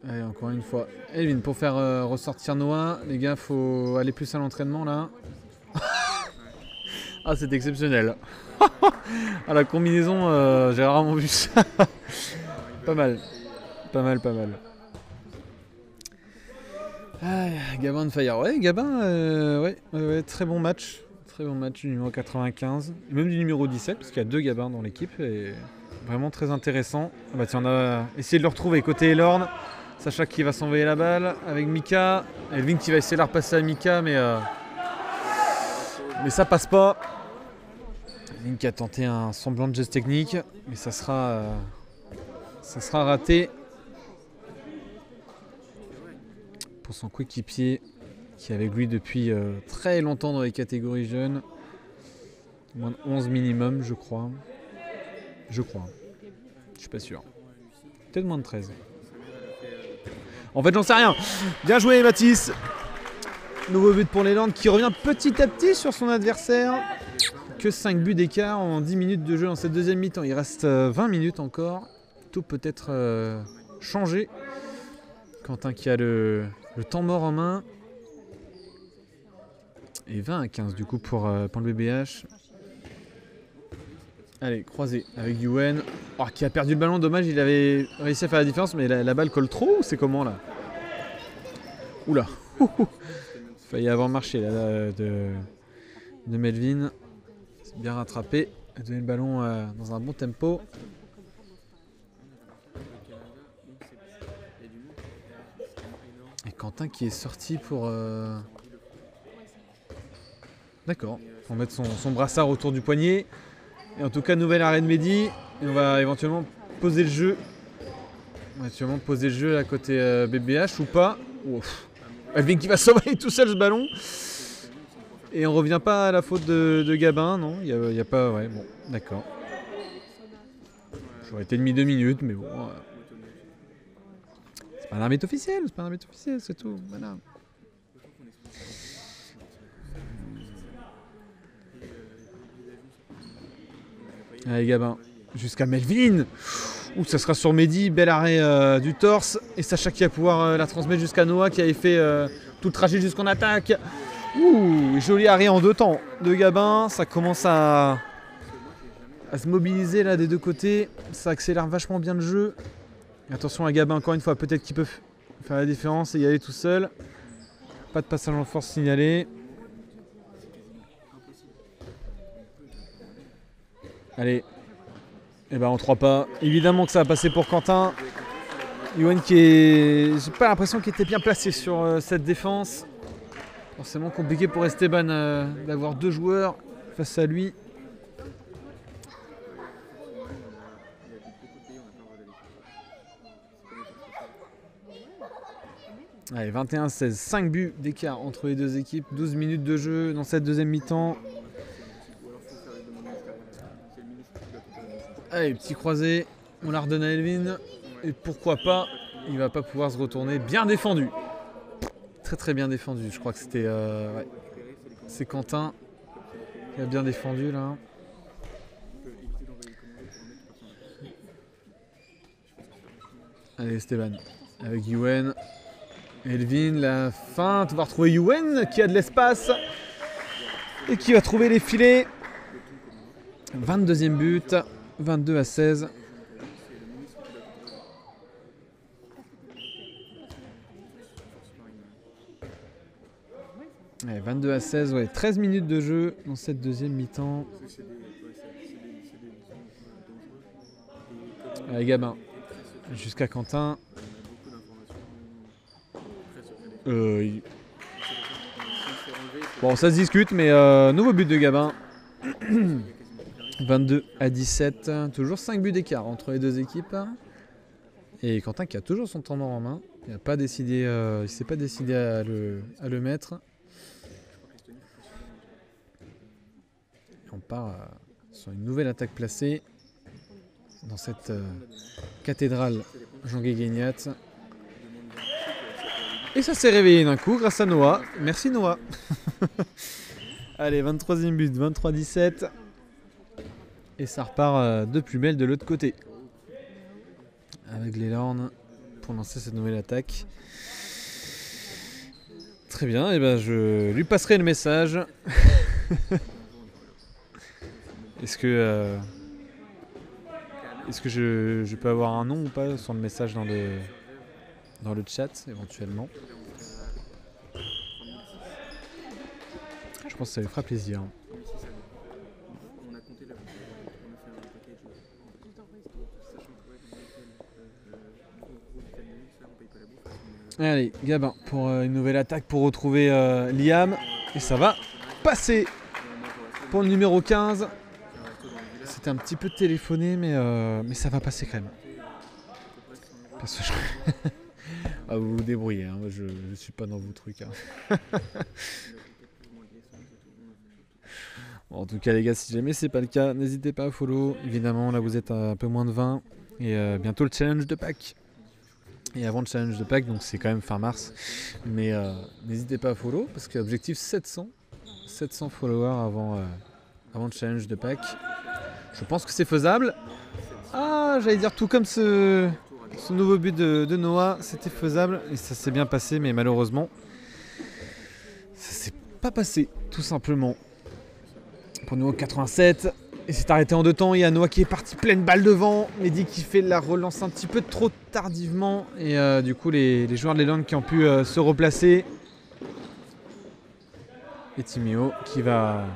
Allez, encore une fois. Elvin, pour faire ressortir Noah, les gars, faut aller plus à l'entraînement là. Ah, c'est exceptionnel. Ah, la combinaison, j'ai rarement vu ça. Pas mal. Pas mal. Ah, Gabin de Fire. Ouais, Gabin, ouais, très bon match. Très bon match du numéro 95. Et même du numéro 17, parce qu'il y a 2 Gabins dans l'équipe. Et vraiment très intéressant. Bah tiens, on a essayé de le retrouver côté Elorn. Sacha qui va s'envoyer la balle avec Mika. Elvin qui va essayer de la repasser à Mika, mais ça passe pas. Elvin qui a tenté un semblant de geste technique, mais ça sera raté pour son coéquipier qui est avec lui depuis très longtemps dans les catégories jeunes. Moins de 11 minimum, je crois. Je suis pas sûr. Peut-être moins de 13. En fait, j'en sais rien. Bien joué, Mathis. Nouveau but pour les Landes qui revient petit à petit sur son adversaire. Que 5 buts d'écart en 10 minutes de jeu dans cette deuxième mi-temps. Il reste 20 minutes encore. Tout peut être changé. Quentin qui a le temps mort en main. Et 20 à 15 du coup pour le BBH. Allez, croisé avec Yuen. Oh, qui a perdu le ballon. Dommage, il avait réussi à faire la différence, mais la balle colle trop ou c'est comment là? Oula. Failli avoir marché là de Melvin. C'est bien rattrapé. Il a donné le ballon dans un bon tempo. Et Quentin qui est sorti pour... D'accord. Pour mettre son brassard autour du poignet. Et en tout cas, nouvel arrêt de Mehdi. Et on va éventuellement poser le jeu. À côté BBH ou pas. Ouf. Elvin qui va sauver tout seul ce ballon. Et on revient pas à la faute de Gabin, non? Il y a pas... Ouais, bon, d'accord. J'aurais été demi 2 minutes, mais bon... C'est pas un arbitre officiel, c'est tout. Voilà. Allez, Gabin. Jusqu'à Melvin. Ouh, ça sera sur Mehdi. Bel arrêt du torse. Et Sacha qui va pouvoir la transmettre jusqu'à Noah qui avait fait tout le trajet jusqu'en attaque. Ouh, joli arrêt en 2 temps de Gabin. Ça commence à se mobiliser là des 2 côtés. Ça accélère vachement bien le jeu. Et attention à Gabin encore une fois. Peut-être qu'il peut faire la différence et y aller tout seul. Pas de passage en force signalé. Allez. Et ben en 3 pas. Évidemment que ça va passer pour Quentin. Yuen qui est... J'ai pas l'impression qu'il était bien placé sur cette défense. Forcément compliqué pour Esteban d'avoir 2 joueurs face à lui. Allez, 21-16, 5 buts d'écart entre les 2 équipes, 12 minutes de jeu dans cette deuxième mi-temps. Allez, petit croisé, on la redonne à Elvin. Et pourquoi pas, il va pas pouvoir se retourner. Bien défendu. Très bien défendu. Je crois que c'était... ouais. C'est Quentin qui a bien défendu là. Allez, Esteban avec Yuen. Elvin, la feinte, on va retrouver Yuen qui a de l'espace et qui va trouver les filets. 22e but, 22-16. Allez, 22 à 16, ouais. 13 minutes de jeu dans cette deuxième mi-temps. Allez, Gabin. Jusqu'à Quentin. Bon, ça se discute, mais nouveau but de Gabin. 22 à 17. Toujours 5 buts d'écart entre les deux équipes. Et Quentin qui a toujours son temps mort en main. Il ne s'est pas décidé à le mettre. Et on part sur une nouvelle attaque placée dans cette cathédrale Jean Guéguignat. Et ça s'est réveillé d'un coup grâce à Noah. Merci Noah. Allez, 23e but, 23-17. Et ça repart de plus belle de l'autre côté. Avec les Lornes pour lancer cette nouvelle attaque. Très bien, et ben je lui passerai le message. Est-ce que je peux avoir un nom ou pas sur le message dans le chat éventuellement? Je pense que ça lui fera plaisir. Allez, Gabin pour une nouvelle attaque pour retrouver Liam. Et ça va passer pour le numéro 15. C'était un petit peu téléphoné, mais ça va passer quand même. Parce que ah, vous vous débrouillez, hein. Moi je suis pas dans vos trucs. Hein. Bon, en tout cas les gars, si jamais c'est pas le cas, n'hésitez pas à follow. Évidemment, là vous êtes à un peu moins de 20. Et bientôt le challenge de Pâques. Et avant le challenge de Pâques, donc c'est quand même fin mars. Mais n'hésitez pas à follow, parce que l'objectif 700 followers avant le challenge de Pâques. Je pense que c'est faisable. Ah, j'allais dire tout comme ce nouveau but de Noah, c'était faisable. Et ça s'est bien passé, mais malheureusement, ça s'est pas passé, tout simplement. Pour numéro 87. Et c'est arrêté en deux temps. Il y a Noah qui est parti pleine balle devant. Mehdi qui fait la relance un petit peu trop tardivement. Et du coup, les joueurs de l'Elan qui ont pu se replacer. Et Timéo qui va...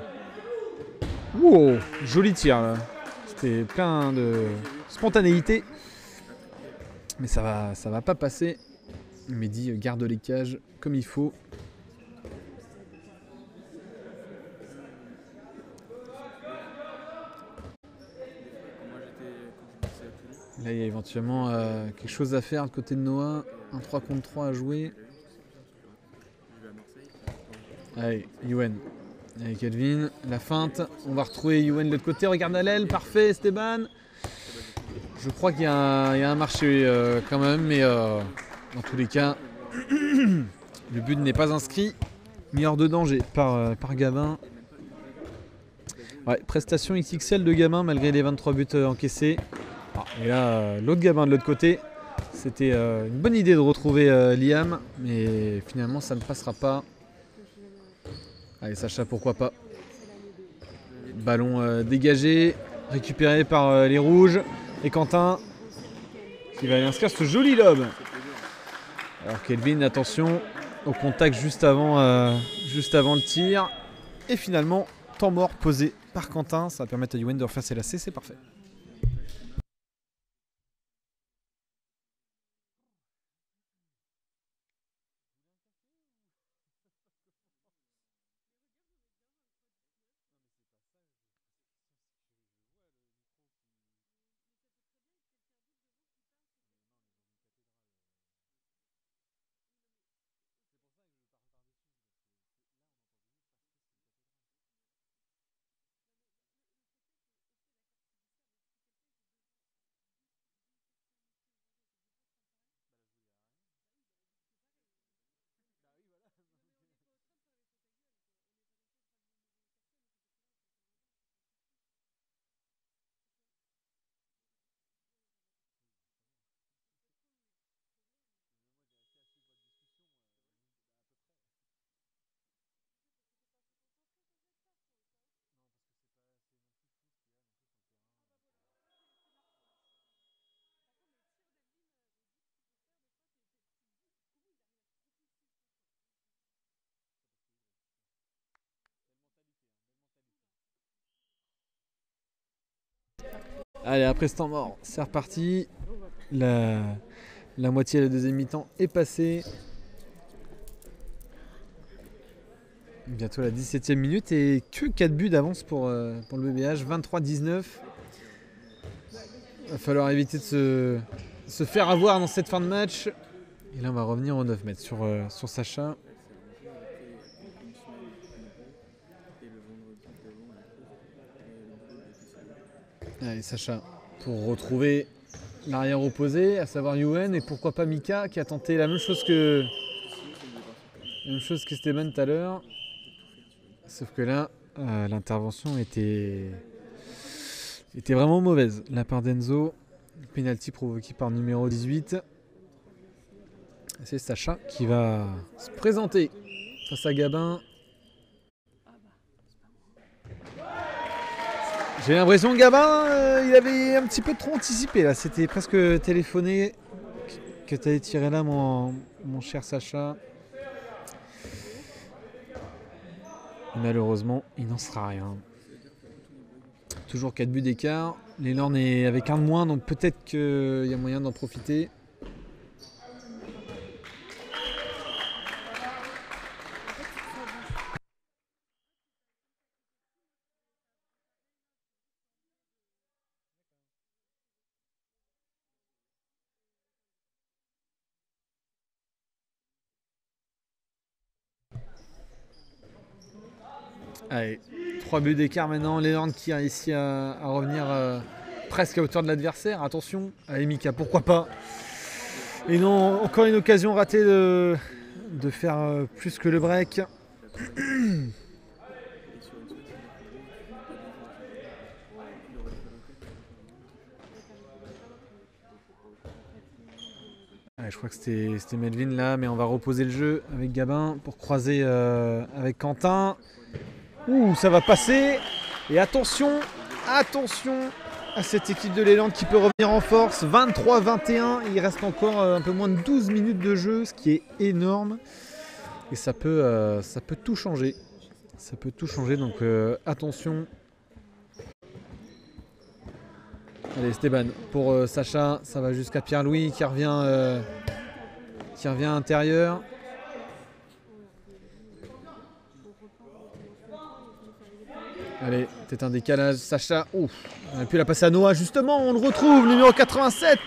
Wow, joli tir là. C'était plein de spontanéité. Mais ça va pas passer. Mehdi garde les cages comme il faut. Là, il y a éventuellement quelque chose à faire de côté de Noah. Un 3 contre 3 à jouer. Allez, Youen. Avec Kelvin, la feinte. On va retrouver Youen de l'autre côté. Regarde à l'aile, parfait Esteban. Je crois qu'il y a un marché quand même, mais dans tous les cas, le but n'est pas inscrit. Mis hors de danger par Gabin. Ouais, prestation XXL de Gabin malgré les 23 buts encaissés. Et là, l'autre Gabin de l'autre côté, c'était une bonne idée de retrouver Liam, mais finalement ça ne passera pas. Allez Sacha, pourquoi pas. Ballon dégagé, récupéré par les rouges. Et Quentin qui va aller inscrire ce joli lob. Alors Kelvin, attention au contact juste avant le tir. Et finalement, temps mort posé par Quentin. Ça va permettre à Youen de refaire ses lacets, c'est parfait. Allez, après ce temps mort, c'est reparti. La moitié de la deuxième mi-temps est passée. Bientôt la 17e minute et que 4 buts d'avance pour le BBH, 23-19. Il va falloir éviter de se faire avoir dans cette fin de match. Et là on va revenir au 9 mètres sur Sacha. Allez Sacha pour retrouver l'arrière opposé, à savoir Yuen et pourquoi pas Mika qui a tenté la même chose que Esteban tout à l'heure. Sauf que là, l'intervention était vraiment mauvaise. La part d'Enzo, penalty provoqué par le numéro 18. C'est Sacha qui va se présenter face à Gabin. J'ai l'impression que Gabin, il avait un petit peu trop anticipé là. C'était presque téléphoné que tu allais tirer là, mon cher Sacha. Malheureusement, il n'en sera rien. Toujours 4 buts d'écart. Lelorn est avec un de moins, donc peut-être qu'il y a moyen d'en profiter. Allez, 3 buts d'écart maintenant. Lelorn qui a réussi à revenir presque à hauteur de l'adversaire. Attention, allez Mika, pourquoi pas. Et non, encore une occasion ratée de faire plus que le break. Ouais, je crois que c'était Melvin là, mais on va reposer le jeu avec Gabin pour croiser avec Quentin. Ouh, ça va passer. Et attention à cette équipe de l'Élan qui peut revenir en force. 23-21, il reste encore un peu moins de 12 minutes de jeu, ce qui est énorme. Et ça peut tout changer. Ça peut tout changer, donc attention. Allez Esteban pour Sacha, ça va jusqu'à Pierre-Louis qui revient à l'intérieur. Allez, peut-être un décalage, Sacha. Ouf, on aurait pu la passer à Noah, justement, on le retrouve, numéro 87.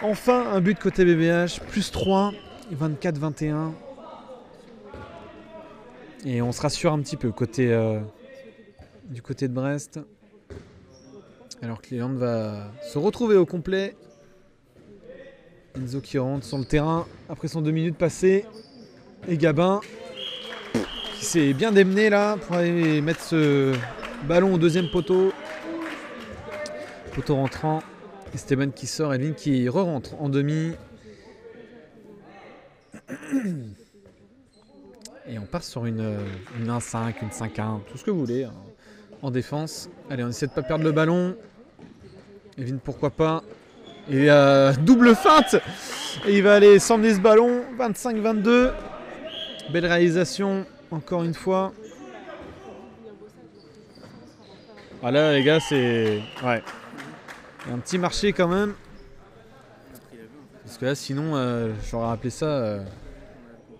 Enfin, un but côté BBH, plus 3, 24-21. Et on se rassure un petit peu du côté de Brest. Alors que Leland va se retrouver au complet. Enzo qui rentre sur le terrain après son 2 minutes passées. Et Gabin qui s'est bien démené là pour aller mettre ce ballon au deuxième poteau. Poteau rentrant. Esteban qui sort, Elvin qui re-rentre en demi. Et on part sur une 1-5, une 5-1, tout ce que vous voulez, hein, en défense. Allez, on essaie de ne pas perdre le ballon. Elvin, pourquoi pas. Et double feinte. Et il va aller s'emmener ce ballon. 25-22. Belle réalisation, encore une fois. Ah là, les gars, c'est... Ouais. Il y a un petit marché quand même. Parce que là, sinon, j'aurais appelé ça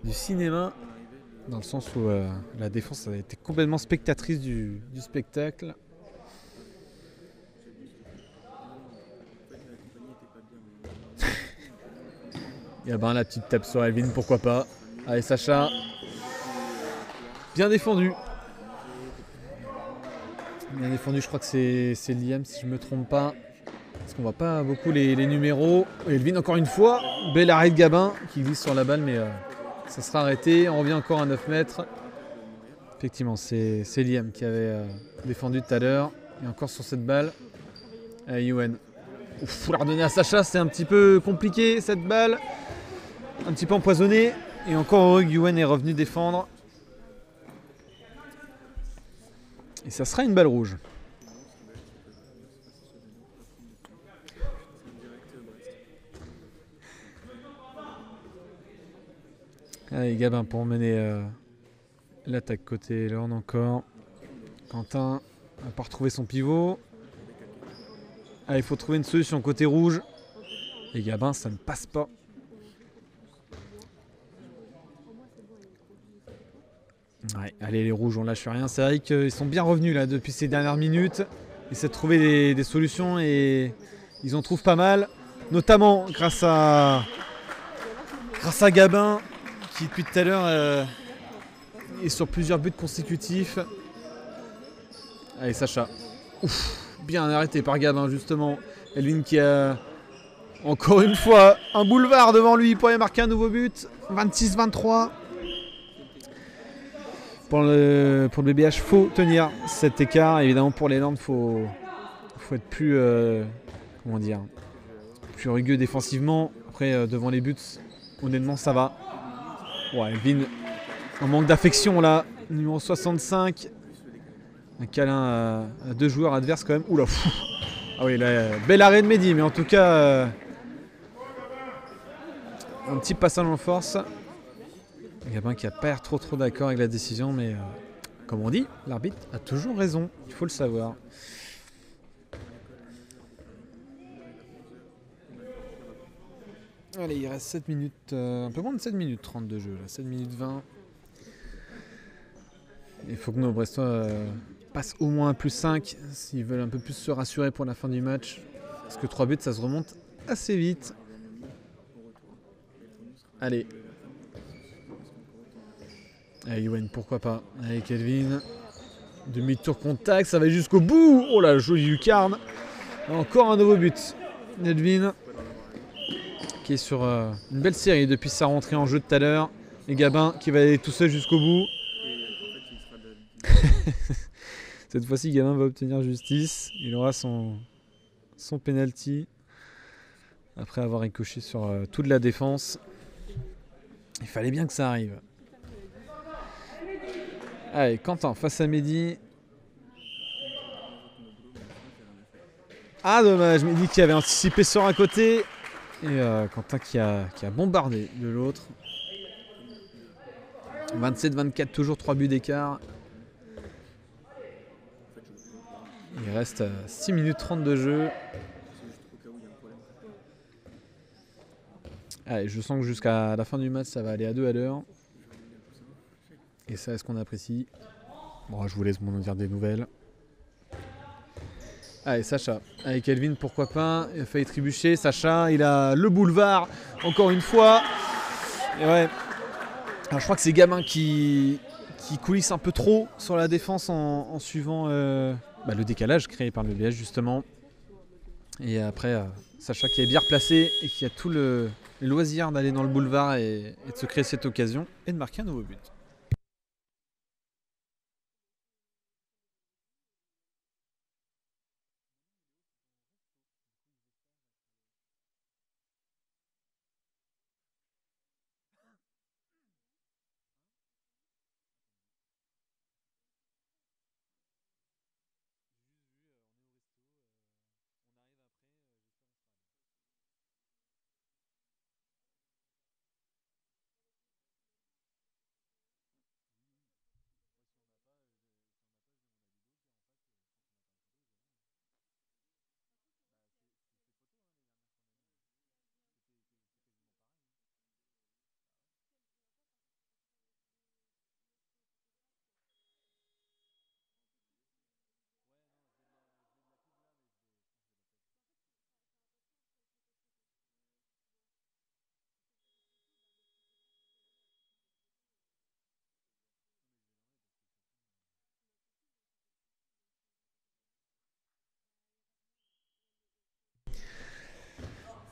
du cinéma. Dans le sens où la défense a été complètement spectatrice du spectacle. Il y a ben la petite tape sur Elvin, pourquoi pas. Allez Sacha. Bien défendu. Bien défendu, je crois que c'est Liam si je ne me trompe pas. Parce qu'on voit pas beaucoup les numéros. Elvin encore une fois. Bel arrêt de Gabin qui glisse sur la balle mais ça sera arrêté. On revient encore à 9 mètres. Effectivement, c'est Liam qui avait défendu tout à l'heure. Et encore sur cette balle. Yuen. Il faut la redonner à Sacha, c'est un petit peu compliqué cette balle. Un petit peu empoisonné. Et encore heureux que Yuen est revenu défendre. Et ça sera une balle rouge. Allez, Gabin pour mener l'attaque côté Lorne encore. Quentin n'a pas retrouvé son pivot. Allez, il faut trouver une solution côté rouge. Et Gabin, ça ne passe pas. Ouais, allez, les rouges, on lâche rien. C'est vrai qu'ils sont bien revenus là depuis ces dernières minutes. Ils essaient de trouver des solutions et ils en trouvent pas mal. Notamment grâce à Gabin qui depuis tout à l'heure est sur plusieurs buts consécutifs. Allez, Sacha. Ouf, bien arrêté par Gabin justement. Elvin qui a encore une fois un boulevard devant lui pour aller marquer un nouveau but. 26-23. Pour le BBH, faut tenir cet écart. Évidemment, pour les Landes, faut être plus, plus rugueux défensivement. Après, devant les buts, honnêtement, ça va. Ouais, Elvin, un manque d'affection là. Numéro 65. Un câlin à deux joueurs adverses quand même. Oula, fou. Ah oui, là, bel arrêt de Mehdi, mais en tout cas, un petit passage en force. Gabin qui n'a pas l'air trop d'accord avec la décision, mais comme on dit, l'arbitre a toujours raison, il faut le savoir. Allez, il reste 7 minutes, un peu moins de 7 minutes 30 de jeu, là, 7 minutes 20. Il faut que nos Brestois passent au moins un plus 5 s'ils veulent un peu plus se rassurer pour la fin du match. Parce que 3 buts, ça se remonte assez vite. Allez. Allez, Yoann, pourquoi pas. Allez, Kelvin. Demi-tour contact, ça va jusqu'au bout. Oh la jolie lucarne. Encore un nouveau but. Nelvin qui est sur une belle série depuis sa rentrée en jeu de tout à l'heure. Et Gabin qui va aller tout seul jusqu'au bout. Cette fois-ci, Gabin va obtenir justice. Il aura son penalty. Après avoir ricoché sur toute la défense. Il fallait bien que ça arrive. Allez, Quentin face à Mehdi. Ah dommage, Mehdi qui avait anticipé sur un côté. Et Quentin qui a bombardé de l'autre. 27-24, toujours 3 buts d'écart. Il reste 6 minutes 30 de jeu. Allez, je sens que jusqu'à la fin du match, ça va aller à 2 à l'heure. Et ça, est-ce qu'on apprécie? Bon, je vous laisse m'en dire des nouvelles. Allez, Sacha. Avec Kelvin, pourquoi pas. Il a failli trébucher. Sacha, il a le boulevard. Encore une fois. Et ouais. Alors, je crois que c'est Gabin qui coulisse un peu trop sur la défense en suivant le décalage créé par le BBH, justement. Et après, Sacha qui est bien replacé et qui a tout le loisir d'aller dans le boulevard et de se créer cette occasion et de marquer un nouveau but.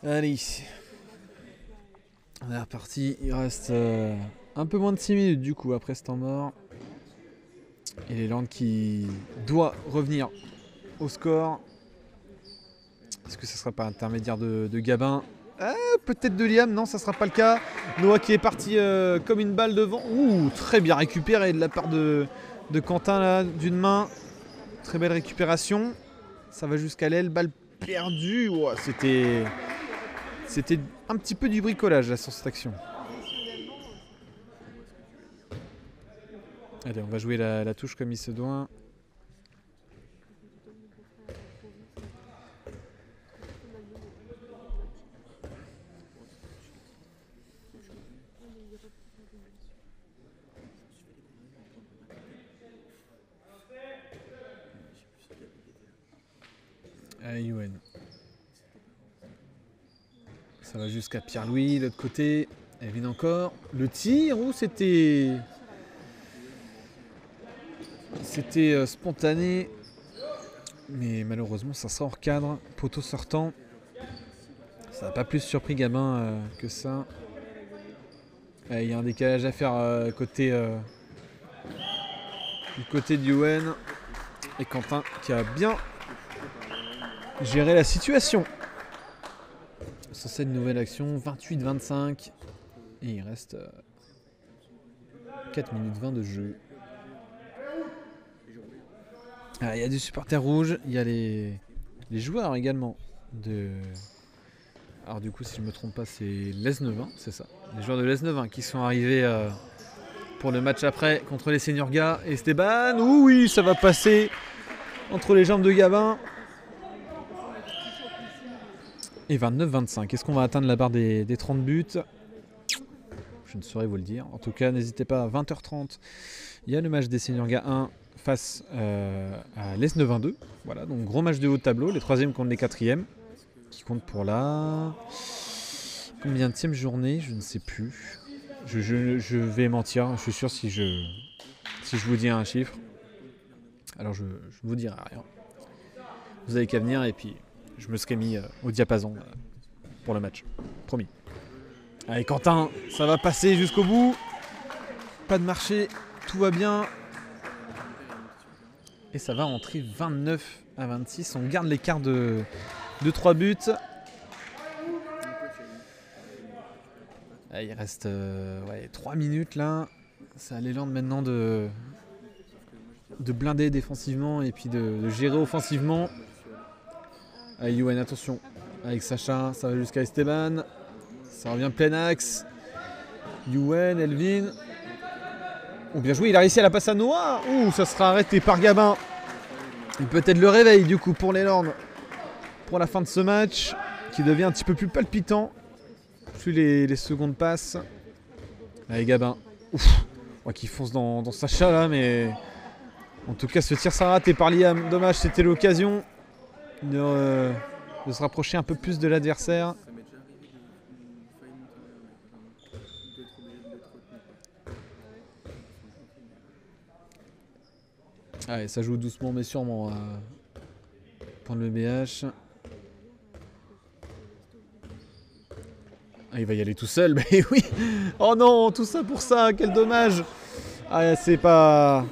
Allez, on est reparti. Il reste un peu moins de 6 minutes du coup après ce temps mort. Et les Landes qui doit revenir au score. Est-ce que ça sera par intermédiaire de Gabin? Peut-être de Liam, non, ça sera pas le cas. Noah qui est parti comme une balle devant. Ouh, très bien récupéré de la part de Quentin là, d'une main. Très belle récupération. Ça va jusqu'à l'aile, balle perdue. Ouah, c'était un petit peu du bricolage là sur cette action. Allez, on va jouer la touche comme il se doit. Allez, Youen. Ça va jusqu'à Pierre-Louis, de l'autre côté. Elvin encore. Le tir ou c'était spontané. Mais malheureusement, ça sera hors cadre. Poteau sortant. Ça n'a pas plus surpris Gabin que ça. Il y a un décalage à faire du côté de Youen. Et Quentin qui a bien géré la situation. Sur cette nouvelle action, 28-25. Et il reste 4 minutes 20 de jeu. Il y a des supporters rouges, il y a les joueurs également de... Alors du coup, si je ne me trompe pas, c'est l'Es-Neuvin, c'est ça. Les joueurs de l'Es-Neuvin qui sont arrivés pour le match après contre les Seniorga. Esteban, oui, ça va passer entre les jambes de Gabin. Et 29-25. Est-ce qu'on va atteindre la barre des 30 buts? Je ne saurais vous le dire. En tout cas, n'hésitez pas, à 20h30, il y a le match des Seniorga 1 face à l'Es-Neuvin 2. Voilà, donc gros match de haut de tableau, les 3e contre les 4e. Qui compte pour la... Combienième journée? Je ne sais plus. Je vais mentir, je suis sûr si je vous dis un chiffre. Alors je ne vous dirai rien. Vous avez qu'à venir et puis je me serai mis au diapason pour le match. Promis. Allez Quentin, ça va passer jusqu'au bout. Pas de marché, tout va bien. Et ça va rentrer 29-26. On garde l'écart de 3 buts. Il reste 3 minutes là. C'est à l'élan maintenant de blinder défensivement et puis de gérer offensivement. Allez Youen, attention. Avec Sacha, ça va jusqu'à Esteban. Ça revient plein axe. Youen, Elvin. Oh, bien joué, il a réussi à la passe à Noah. Ouh, ça sera arrêté par Gabin. Et peut-être le réveil du coup pour les Lornes. Pour la fin de ce match, qui devient un petit peu plus palpitant. Plus les secondes passent. Allez Gabin. Ouf. Qui fonce dans Sacha là, mais... En tout cas, ce tir sera raté par Liam. Dommage, c'était l'occasion de se rapprocher un peu plus de l'adversaire. Allez, ça joue doucement mais sûrement à prendre le BH. Il va y aller tout seul, mais oui. Oh non, tout ça pour ça, quel dommage. C'est pas...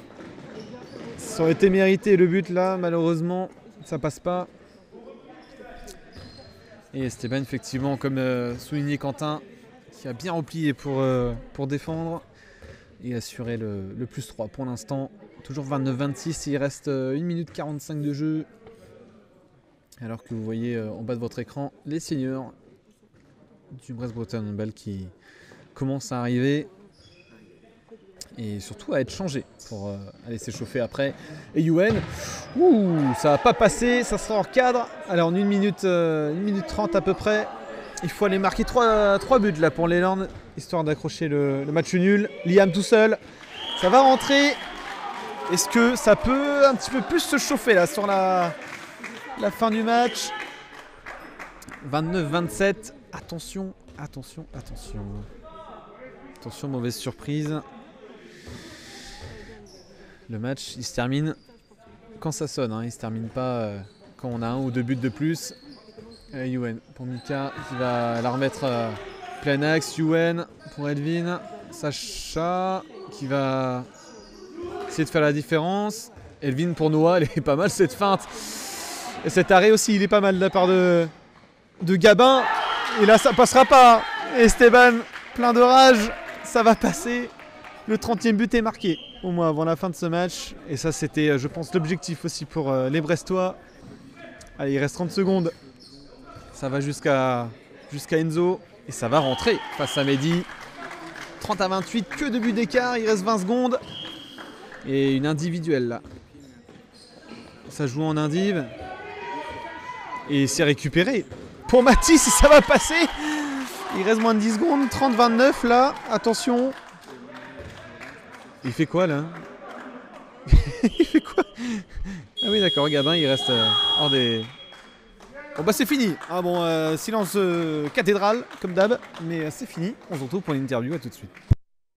Ça aurait été mérité le but là, malheureusement, ça passe pas. Et Esteban, effectivement, comme souligné Quentin, qui a bien replié pour défendre et assurer le plus 3 pour l'instant. Toujours 29-26, il reste 1 minute 45 de jeu. Alors que vous voyez en bas de votre écran les seniors du Brest-Bretagne Handball qui commencent à arriver. Et surtout à être changé pour aller s'échauffer après. Et Youen, ça va pas passer, ça sera hors cadre. Alors en 1 minute 30 à peu près, il faut aller marquer 3 buts là pour les Lornes, histoire d'accrocher le match nul. Liam tout seul, ça va rentrer. Est-ce que ça peut un petit peu plus se chauffer là sur la fin du match? 29-27, attention, attention, attention. Attention, mauvaise surprise. Le match, il se termine quand ça sonne, il ne se termine pas quand on a 1 ou 2 buts de plus. Youen pour Mika qui va la remettre plein axe. Youen pour Elvin. Sacha qui va essayer de faire la différence. Elvin pour Noah, elle est pas mal cette feinte. Et cet arrêt aussi, il est pas mal de la part de Gabin. Et là, ça passera pas. Esteban, plein de rage, ça va passer. Le 30e but est marqué, au moins avant la fin de ce match. Et ça, c'était, je pense, l'objectif aussi pour les Brestois. Allez, il reste 30 secondes. Ça va jusqu'à Enzo. Et ça va rentrer face à Mehdi. 30-28, que de buts d'écart. Il reste 20 secondes. Et une individuelle là. Ça joue en indiv. Et c'est récupéré pour Mathis. Et ça va passer. Il reste moins de 10 secondes. 30-29 là. Attention. Il fait quoi là? Il fait quoi? Ah oui d'accord, Gabin il reste hors des Bon bah c'est fini. Ah bon, silence cathédrale, comme d'hab. Mais c'est fini. On se retrouve pour une interview. À tout de suite.